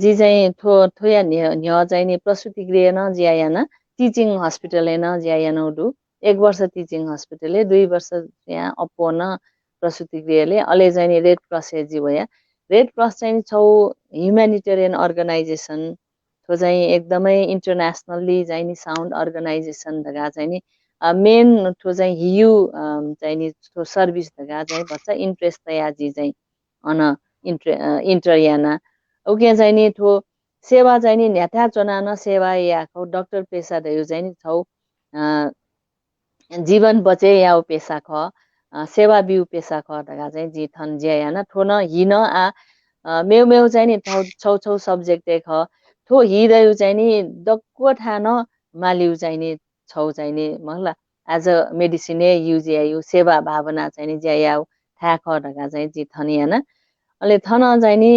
जी चाहिँ थोया न्य चाहिँ नि प्रसुति गृह न ज्यायाना टिचिङ हस्पिटल न ज्यायाना उडु 1 वर्ष टिचिङ हस्पिटल 2 वर्ष यहाँ अप्पो न प्रसुति गृहले अले चाहिँ नि रेड क्रस जी वया रेड क्रस चाहिँ छौ ह्युम्यानिटेरियन अर्गनाइजेसन थो चाहिँ एकदमै इन्टरनेसनल्ली चाहिँ नि साउन्ड अर्गनाइजेसन धगा चाहिँ नि मेन ठो चाहिँ हियु चाहिँ नि ठो सर्भिस धगा चाहिँ भन्छ इन्ट्रेस्ट तयाजी चाहिँ अन इन्टर याना उके चाहिँ नि ठो सेवा चाहिँ नि न्याथा चोनान सेवा याको डाक्टर पेसा दयु चाहिँ नि छौ जीवन बचे याउ पेसा ख सेवा बिउ पेसा ख धगा चाहिँ जी थन ज्या याना ठो न हिन मेउ मेउ चाहिँ नि छौ छौ सब्जेक्ट ख थो हिदयु चाहिँ नि दक्को ठान मालिउ चाहिँ नि छौ चाहिँ नि महला एज अ मेडिसिन युजिआयु सेवा भावना चाहिँ नि ज्यायाउ था ख ढका चाहिँ जी थनियाना अले थन चाहिँ नि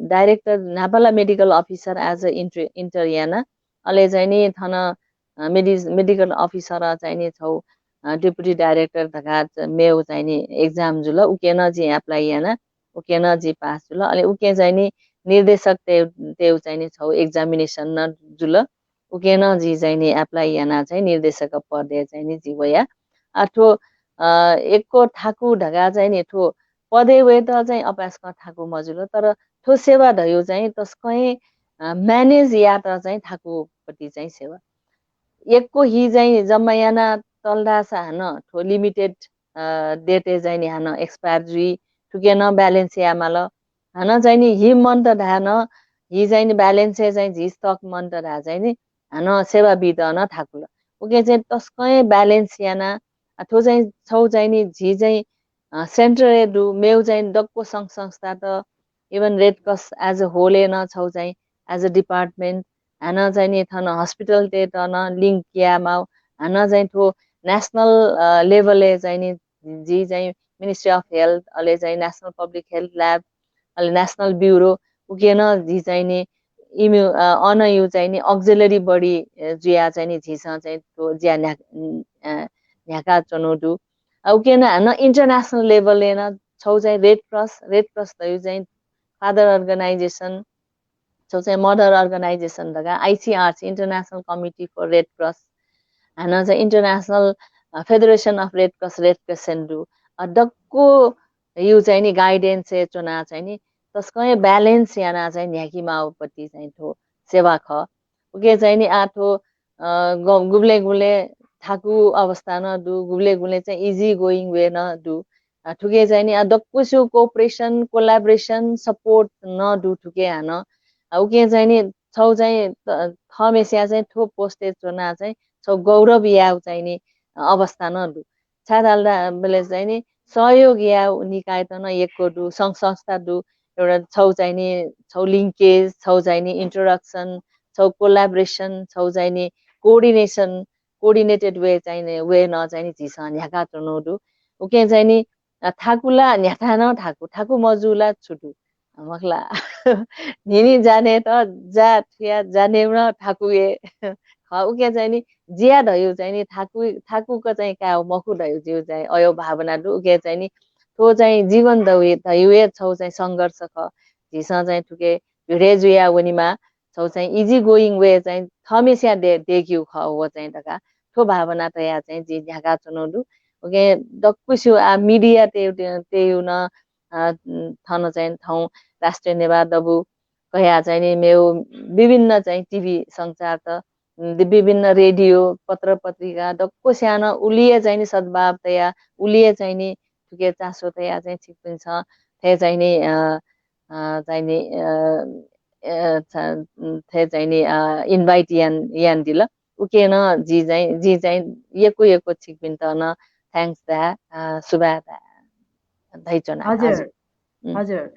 डाइरेक्टर नापाला मेडिकल अफिसर एज अ इन्टर याना अले चाहिँ नि थन मेडिकल अफिसर चाहिँ नि छौ डेपुटी डाइरेक्टर धका मेउ चाहिँ नि एक्जाम जुल उकेन जी एप्लाई याना उकेन जी पास जुल अले उके चाहिँ नि निर्देशक तेउ चाहिँ नि छौ एक्जामिनेसन न जुल उकेन जी चाहिँ नि एप्लाई याना चाहिँ निर्देशक पदे चाहिँ नि जीवया आठो एकको ठाकु ढगा चाहिँ नि ठो पदे वे त चाहिँ अपासका ठाकु मजुल तर ठो सेवा धयो चाहिँ तस्कै म्यानेज या त चाहिँ ठाकुपट्टि चाहिँ सेवा एकको हि चाहिँ जम्मा याना तल्दासा हान ठो लिमिटेड डेटे चाहिँ नि हान एक्सपायर जुई ठुकेन ब्यालेन्स यामाल हान चाहिँ नि हि मन त धान हि चाहिँ नि ब्यालेन्स चाहिँ झि स्टक मन त धा चाहिँ नि हान सेवा बिदन ठाकुल उके चाहिँ तस्कै ब्यालेन्स याना ठो चाहिँ छौ चाहिँ नि झि चाहिँ सेन्टर डु मेउ चाहिँ डक्को सङ्घ संस्था त even red cross as a whole न छौ चाहिँ एज अ डिपार्टमेन्ट हान चाहिँ नि थन हस्पिटल ते त न लिङ्क कियामा हान चाहिँ ठो नेसनल लेभलले चाहिँ नि जी चाहिँ मिनिस्ट्री अफ हेल्थ अहिले चाहिँ नेसनल पब्लिक हेल्थ ल्याब अहिले नेसनल ब्युरो उकेन झि चाहिँ नि अनयु चाहिँ नि अक्जिलरी बडी जिया चाहिँ नि झिस चाहिँ त्यो ज्या न्याका चनोडु उकेन हान इन्टरनेसनल लेभलले न छौ चाहिँ रेड क्रस तयु चाहिँ फादर अर्गनाइजेसन छौ चाहिँ मदर अर्गनाइजेसन धगा ICRC international committee for red cross हान चाहिँ international federation of red cross सेन्डु डक्को यु चाहिँ नि गाइडेन्स चुना चाहिँ नि तस्कै ब्यालेन्स याना चाहिँ न्याकी माउपट्टि चाहिँ ठो सेवा ख उके चाहिँ नि आठो गुब्ले ठाकु अवस्था न दु गुब्ले चाहिँ इजी गोइङ वे न दु ठुके चाहिँ नि दक्कुसु कोअपरेसन कोलाबोरेसन सपोर्ट न दु ठुके हान उके चाहिँ नि छौ चाहिँ थमेसिया चाहिँ ठो पोस्टेज चुना चाहिँ छौ गौरव याउ चाहिँ नि अवस्था न दु छादाल्दा बेले चाहिँ नि सहयोग या निकाय त न एकको दु सङ्घ संस्था दु एउटा छौ चाहिँ नि छौ लिङ्केज छौ चाहिँ नि इन्ट्रोडक्सन छौ कोलाबोरेसन छौ चाहिँ नि कोअर्डिनेसन कोर्डिनेटेड वे चाहिँ वे न चाहिँ झिस न्याका चुनौडु उके चाहिँ नि थाकुला न्याथा न ठाकु मजुला छुटु मखला निनी जाने त जा ठिया जाने न ठाकुए उके चाहिँ नि जिया धयो चाहिँ नि थाकुको चाहिँ का मखु धयो जिउ चाहिँ अयो भावना दु उके चाहिँ नि तो चाहिँ जीवन धयुए छौ चाहिँ सङ्घर्ष ख झिस चाहिँ ठुके भिडे जुया वनिमा छौ चाहिँ इजी गोइङ वे चाहिँ थमेस्या देखिउ ख हो चाहिँ तका ठो भावना तया चाहिँ जी ढाका चुनौडु ओके दक्कुसु मिडिया तेउ न थन चाहिँ ठाउँ राष्ट्रिय नेवा दबु कया चाहिँ नि मेउ विभिन्न चाहिँ टिभी संचार त विभिन्न रेडियो पत्र पत्रिका दक्को सानो उलिए चाहिँ नि सद्भाव तया उलिए चाहिँ नि ठुके चासो तया चाहिँ छिपिन्छ थे चाहिँ नि चाहिँ नि थे चाहिँ नि इन्भाइट यान दिल उके न जी चाहिँ यको छिपिन त न थ्याङ्क्स दा सुबा दा धैचना हजुर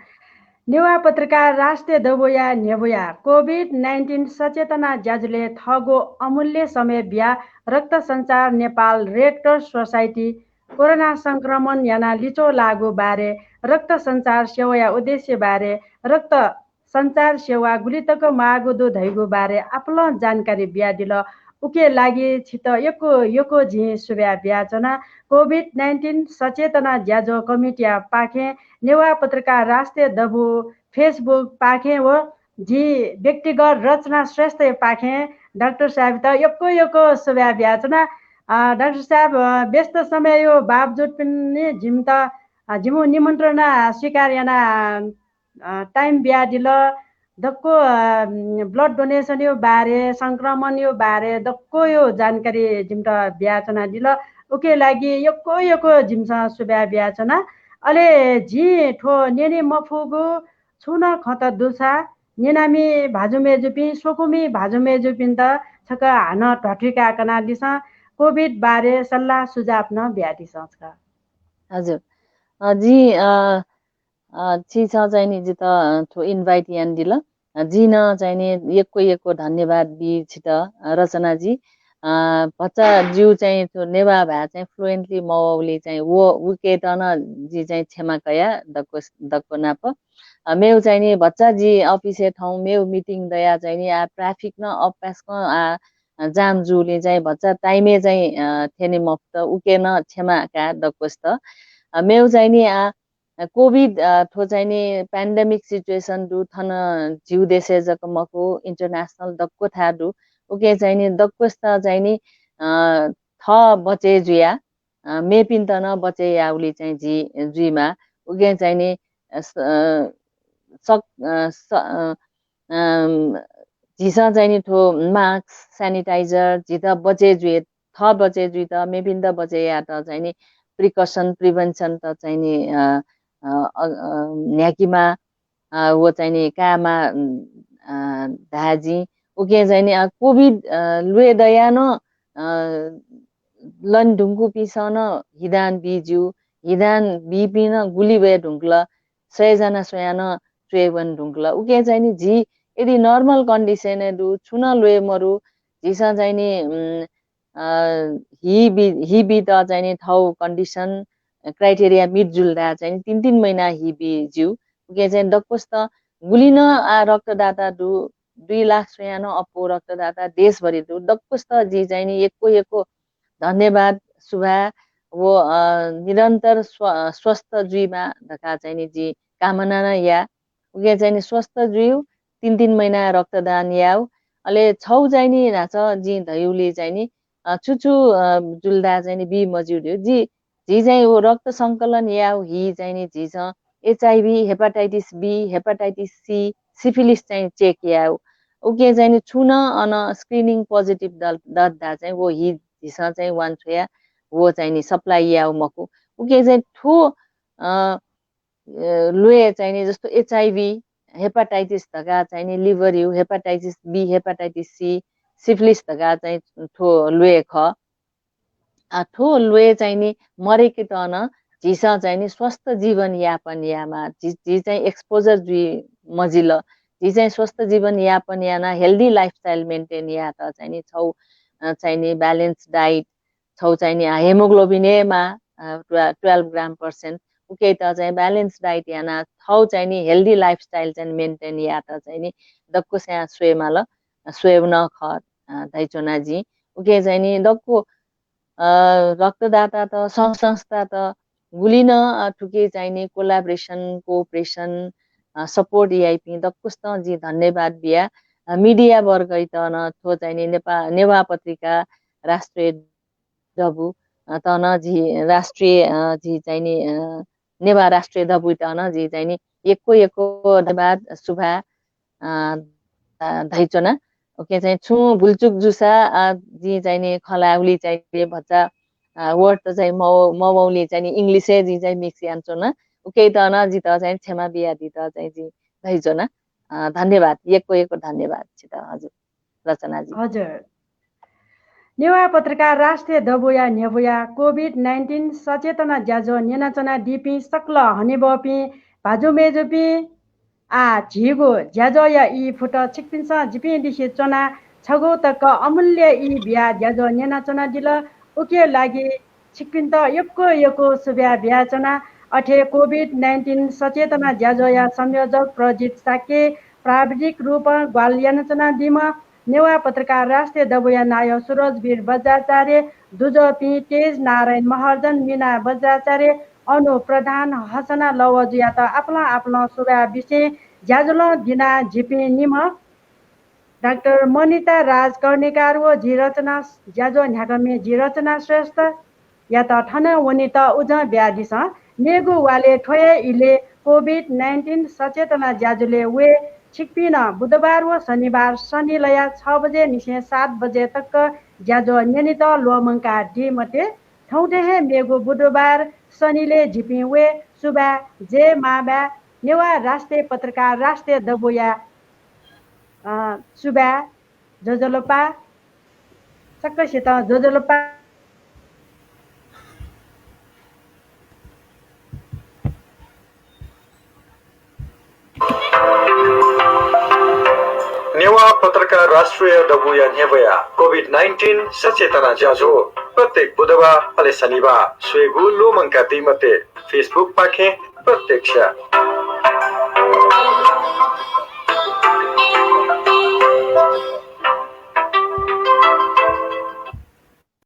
नेवा पत्रकार राष्ट्रिय दबोया नेबोया कोभिड-19 सचेतना ज्याजुले थगो अमूल्य समय बिहा रक्त सञ्चार Nepal red cross society corona संक्रमण याना लिचो लागू बारे रक्त सञ्चार सेवा उद्देश्य बारे रक्त सञ्चार सेवा गुलितक मागुदो धैगो बारे आपल जानकारी बिहा दिल उके लागि छित यको झि सुब्या ब्याचना कोभिड-19 सचेतना ज्याजो कमिटिया पाखे नेवा पत्रकार राष्ट्रिय दबु फेसबुक पाखे व जी व्यक्तिगत रचना श्रेष्ठ पाखे डाक्टर साहब त यको सुब्या ब्याचना डाक्टर साहब व्यस्त समय यो बावजुद पनि झिमु निमन्त्रणा स्वीकार याना टाइम बिहा दिल दक्को ब्लड डोनेसन यो बारे संक्रमण यो बारे दक्को यो जानकारी जिम्टा ब्याचना दिल उके लागि यको जिम्सा सुब्या ब्याचना अले झी ठो नेने मफुगु छुन खत दुसा नेनामी भाजुमे जुपि सोकुमी भाजुमे जुपिन त छक हान ठठिका कना दिस कोभिड बारे सल्लाह सुझाव न ब्याटी सका हजुर जी छि छ चाहिँ नि जी त ठो इन्भाइट यान दिल जी न चाहिँ नि यको धन्यवाद बि छिट रचना जी बच्चा जिउ चाहिँ नेवा भए चाहिँ फ्लुएन्टली मौली चाहिँ वो उके त न जी चाहिँ क्षमा कया दक्को नाप मेउ चाहिँ नि बच्चा जी अफिसे ठाउँ मेउ मिटिङ दया चाहिँ नि ट्राफिक न अपासको जाम जुले चाहिँ बच्चा टाइमे चाहिँ थेने मफ्त उके न क्षमा का दक्कोस् त मेउ चाहिँ नि कोभिड थो चाहिँ नि पेन्डेमिक सिचुएसन दु थन जिउ देशे जक मको इन्टरनेसनल दक्को था दु उके चाहिँ नि दक्कोस् त चाहिँ नि थ बचे जुया मेपिन त न बचे याउली चाहिँ जुइमा उके चाहिँ नि झिसा चाहिँ नि ठो मास्क सेनिटाइजर झित बचे जुए थ बचे जुइ त मेपिन त बचे या त चाहिँ नि प्रिकसन प्रिभेन्सन त चाहिँ नि न्याकीमा वो चाहिँ नि कामा धाजी उके चाहिँ नि कोभिड लुए दया न लन ढुङ्गु पिसन हिदान बिजु हिदान बिपिन गुली वे ढुङ्क्ल 100 जना सोयान ट्रेवन ढुङ्क्ल उके चाहिँ नि झी यदि नर्मल कन्डिसन दु छुन लुए मरु झिसा चाहिँ नि हिबी त चाहिँ नि थौ कन्डिसन क्राइटेरिया मिट जुल्दा चाहिँ 3 महिना हिबी जिउ उके चाहिँ दक्कोस् त गुलिन रक्तदाता दु 2 लाख सोयान अपो रक्तदाता देशभरि दु दक्कोस् त जी चाहिँ नि यको धन्यवाद सुभा वो निरन्तर स्वस्थ जुइमा धका चाहिँ नि जी कामना न या उके चाहिँ नि स्वस्थ जुइउ 3 महिना रक्तदान याउ अले छौ चाहिँ नि नाच जी धयुली चाहिँ नि छुछु जुल्दा चाहिँ नि बी मजुड्यो जी चाहिँ वो रक्त संकलन याउ हि चाहिँ नि जी छ HIV hepatitis B hepatitis C syphilis चाहिँ चेक याउ उके चाहिँ नि छुन अन स्क्रिनिङ पोजिटिभ दद्दा चाहिँ वो हि झिसा चाहिँ वान छोया वो चाहिँ नि सप्लाई याउ मको उके चाहिँ ठो लुए चाहिँ नि जस्तो एचआईभी हेपाटाइटिस धगा चाहिँ नि लिभर यु hepatitis B hepatitis C syphilis धगा चाहिँ ठो लुए ख ठो लुए चाहिँ नि मरेकी त न झिसा चाहिँ नि स्वस्थ जीवन यापन यामा झि चाहिँ एक्सपोजर जुइ मजिल झि चाहिँ स्वस्थ जीवन यापन याना हेल्दी लाइफस्टाइल मेन्टेन या त चाहिँ नि छौ चाहिने ब्यालेन्स डाइट छौ चाहिने हेमोग्लोबिन एमा 12 ग्राम % उके त चाहिँ ब्यालेन्स डाइट याना थौ चाहिने हेल्दी लाइफस्टाइल चाहिँ मेन्टेन या त चाहिने दक्को स्या स्वेमा ल स्वेब न ख धाइचोना जी उके चाहिने दक्को रक्तदाता त संस्था त गुलिन ठुके चाहिने कोलाब्रेसन कोअपरेसन सपोर्ट इआइपी दक्कुस्त जी धन्यवाद बिया मिडिया वर्ग त न थो चाहिने नेवा पत्रिका राष्ट्रिय दबु तन जी राष्ट्रिय जी चाहिने नेवा राष्ट्रिय दबु तन जी चाहिने एको धन्यवाद शुभा धाइचोना ओके चाहिँ छु भुलचुक जुसा जी चाहिने खलाउली चाहिने भच्चा वर्ड त चाहिँ मौली चाहिँ इंग्लिशे जी चाहिँ मिक्स यान्छोना उके त न जी त चाहिँ क्षमा बिया दि त चाहिँ जी धाइचोना धन्यवाद एको धन्यवाद छित हजुर रचना जी हजुर नेवा पत्रकार राष्ट्रिय दबुया नेबुया कोभिड-19 सचेतना ज्याजो नेनाचना डिपी सक्ल हनेबपी भाजु मेजुपी झिगो ज्याजो या इ फुट छिकपिन्स जिपी दिसे चना छगो तक अमूल्य इ बिया ज्याजो नेनाचना दिल उके लागि छिकपिन्त यको सुब्या बिया चना अठे कोभिड-19 सचेतना ज्याजो या संयोजक प्रजित साके प्राविधिक रूप ग्वालियनचना दिम नेवा पत्रकार राष्ट्रिय दबुया नाय सुरजवीर बज्राचार्य दुजपी तेज नारायण महर्जन मीना बज्राचार्य अनु प्रधान हसना लवजुया त आफ्ना सुबा विषय ज्याजुल दिना झिपी निम डाक्टर मनिता राज कर्णिकार व जी रचना ज्याजो न्यागमे जी रचना श्रेष्ठ या त ठन वनि त उज ब्यादिस नेगु वाले ठोए इले कोभिड-19 सचेतना ज्याजुले वे छिकपिन बुधबार व शनिबार शनिलया 6 बजे निसे 7 बजे तक ज्याजो नेनित लोमंका डी मते ठौटे हे मेगु बुधबार शनिले झिपी वे सुबा जे माबा नेवा राष्ट्रिय पत्रकार राष्ट्रिय दबुया सुबा जोजलोपा सक्कसित जोजलोपा नेवा पत्रकार राष्ट्रिय दबुया नेबया कोभिड-19 सचेतना ज्याजो प्रत्येक बुधबार अले शनिबार स्वेगु लोमंका दिमते फेसबुक पाखे प्रत्यक्ष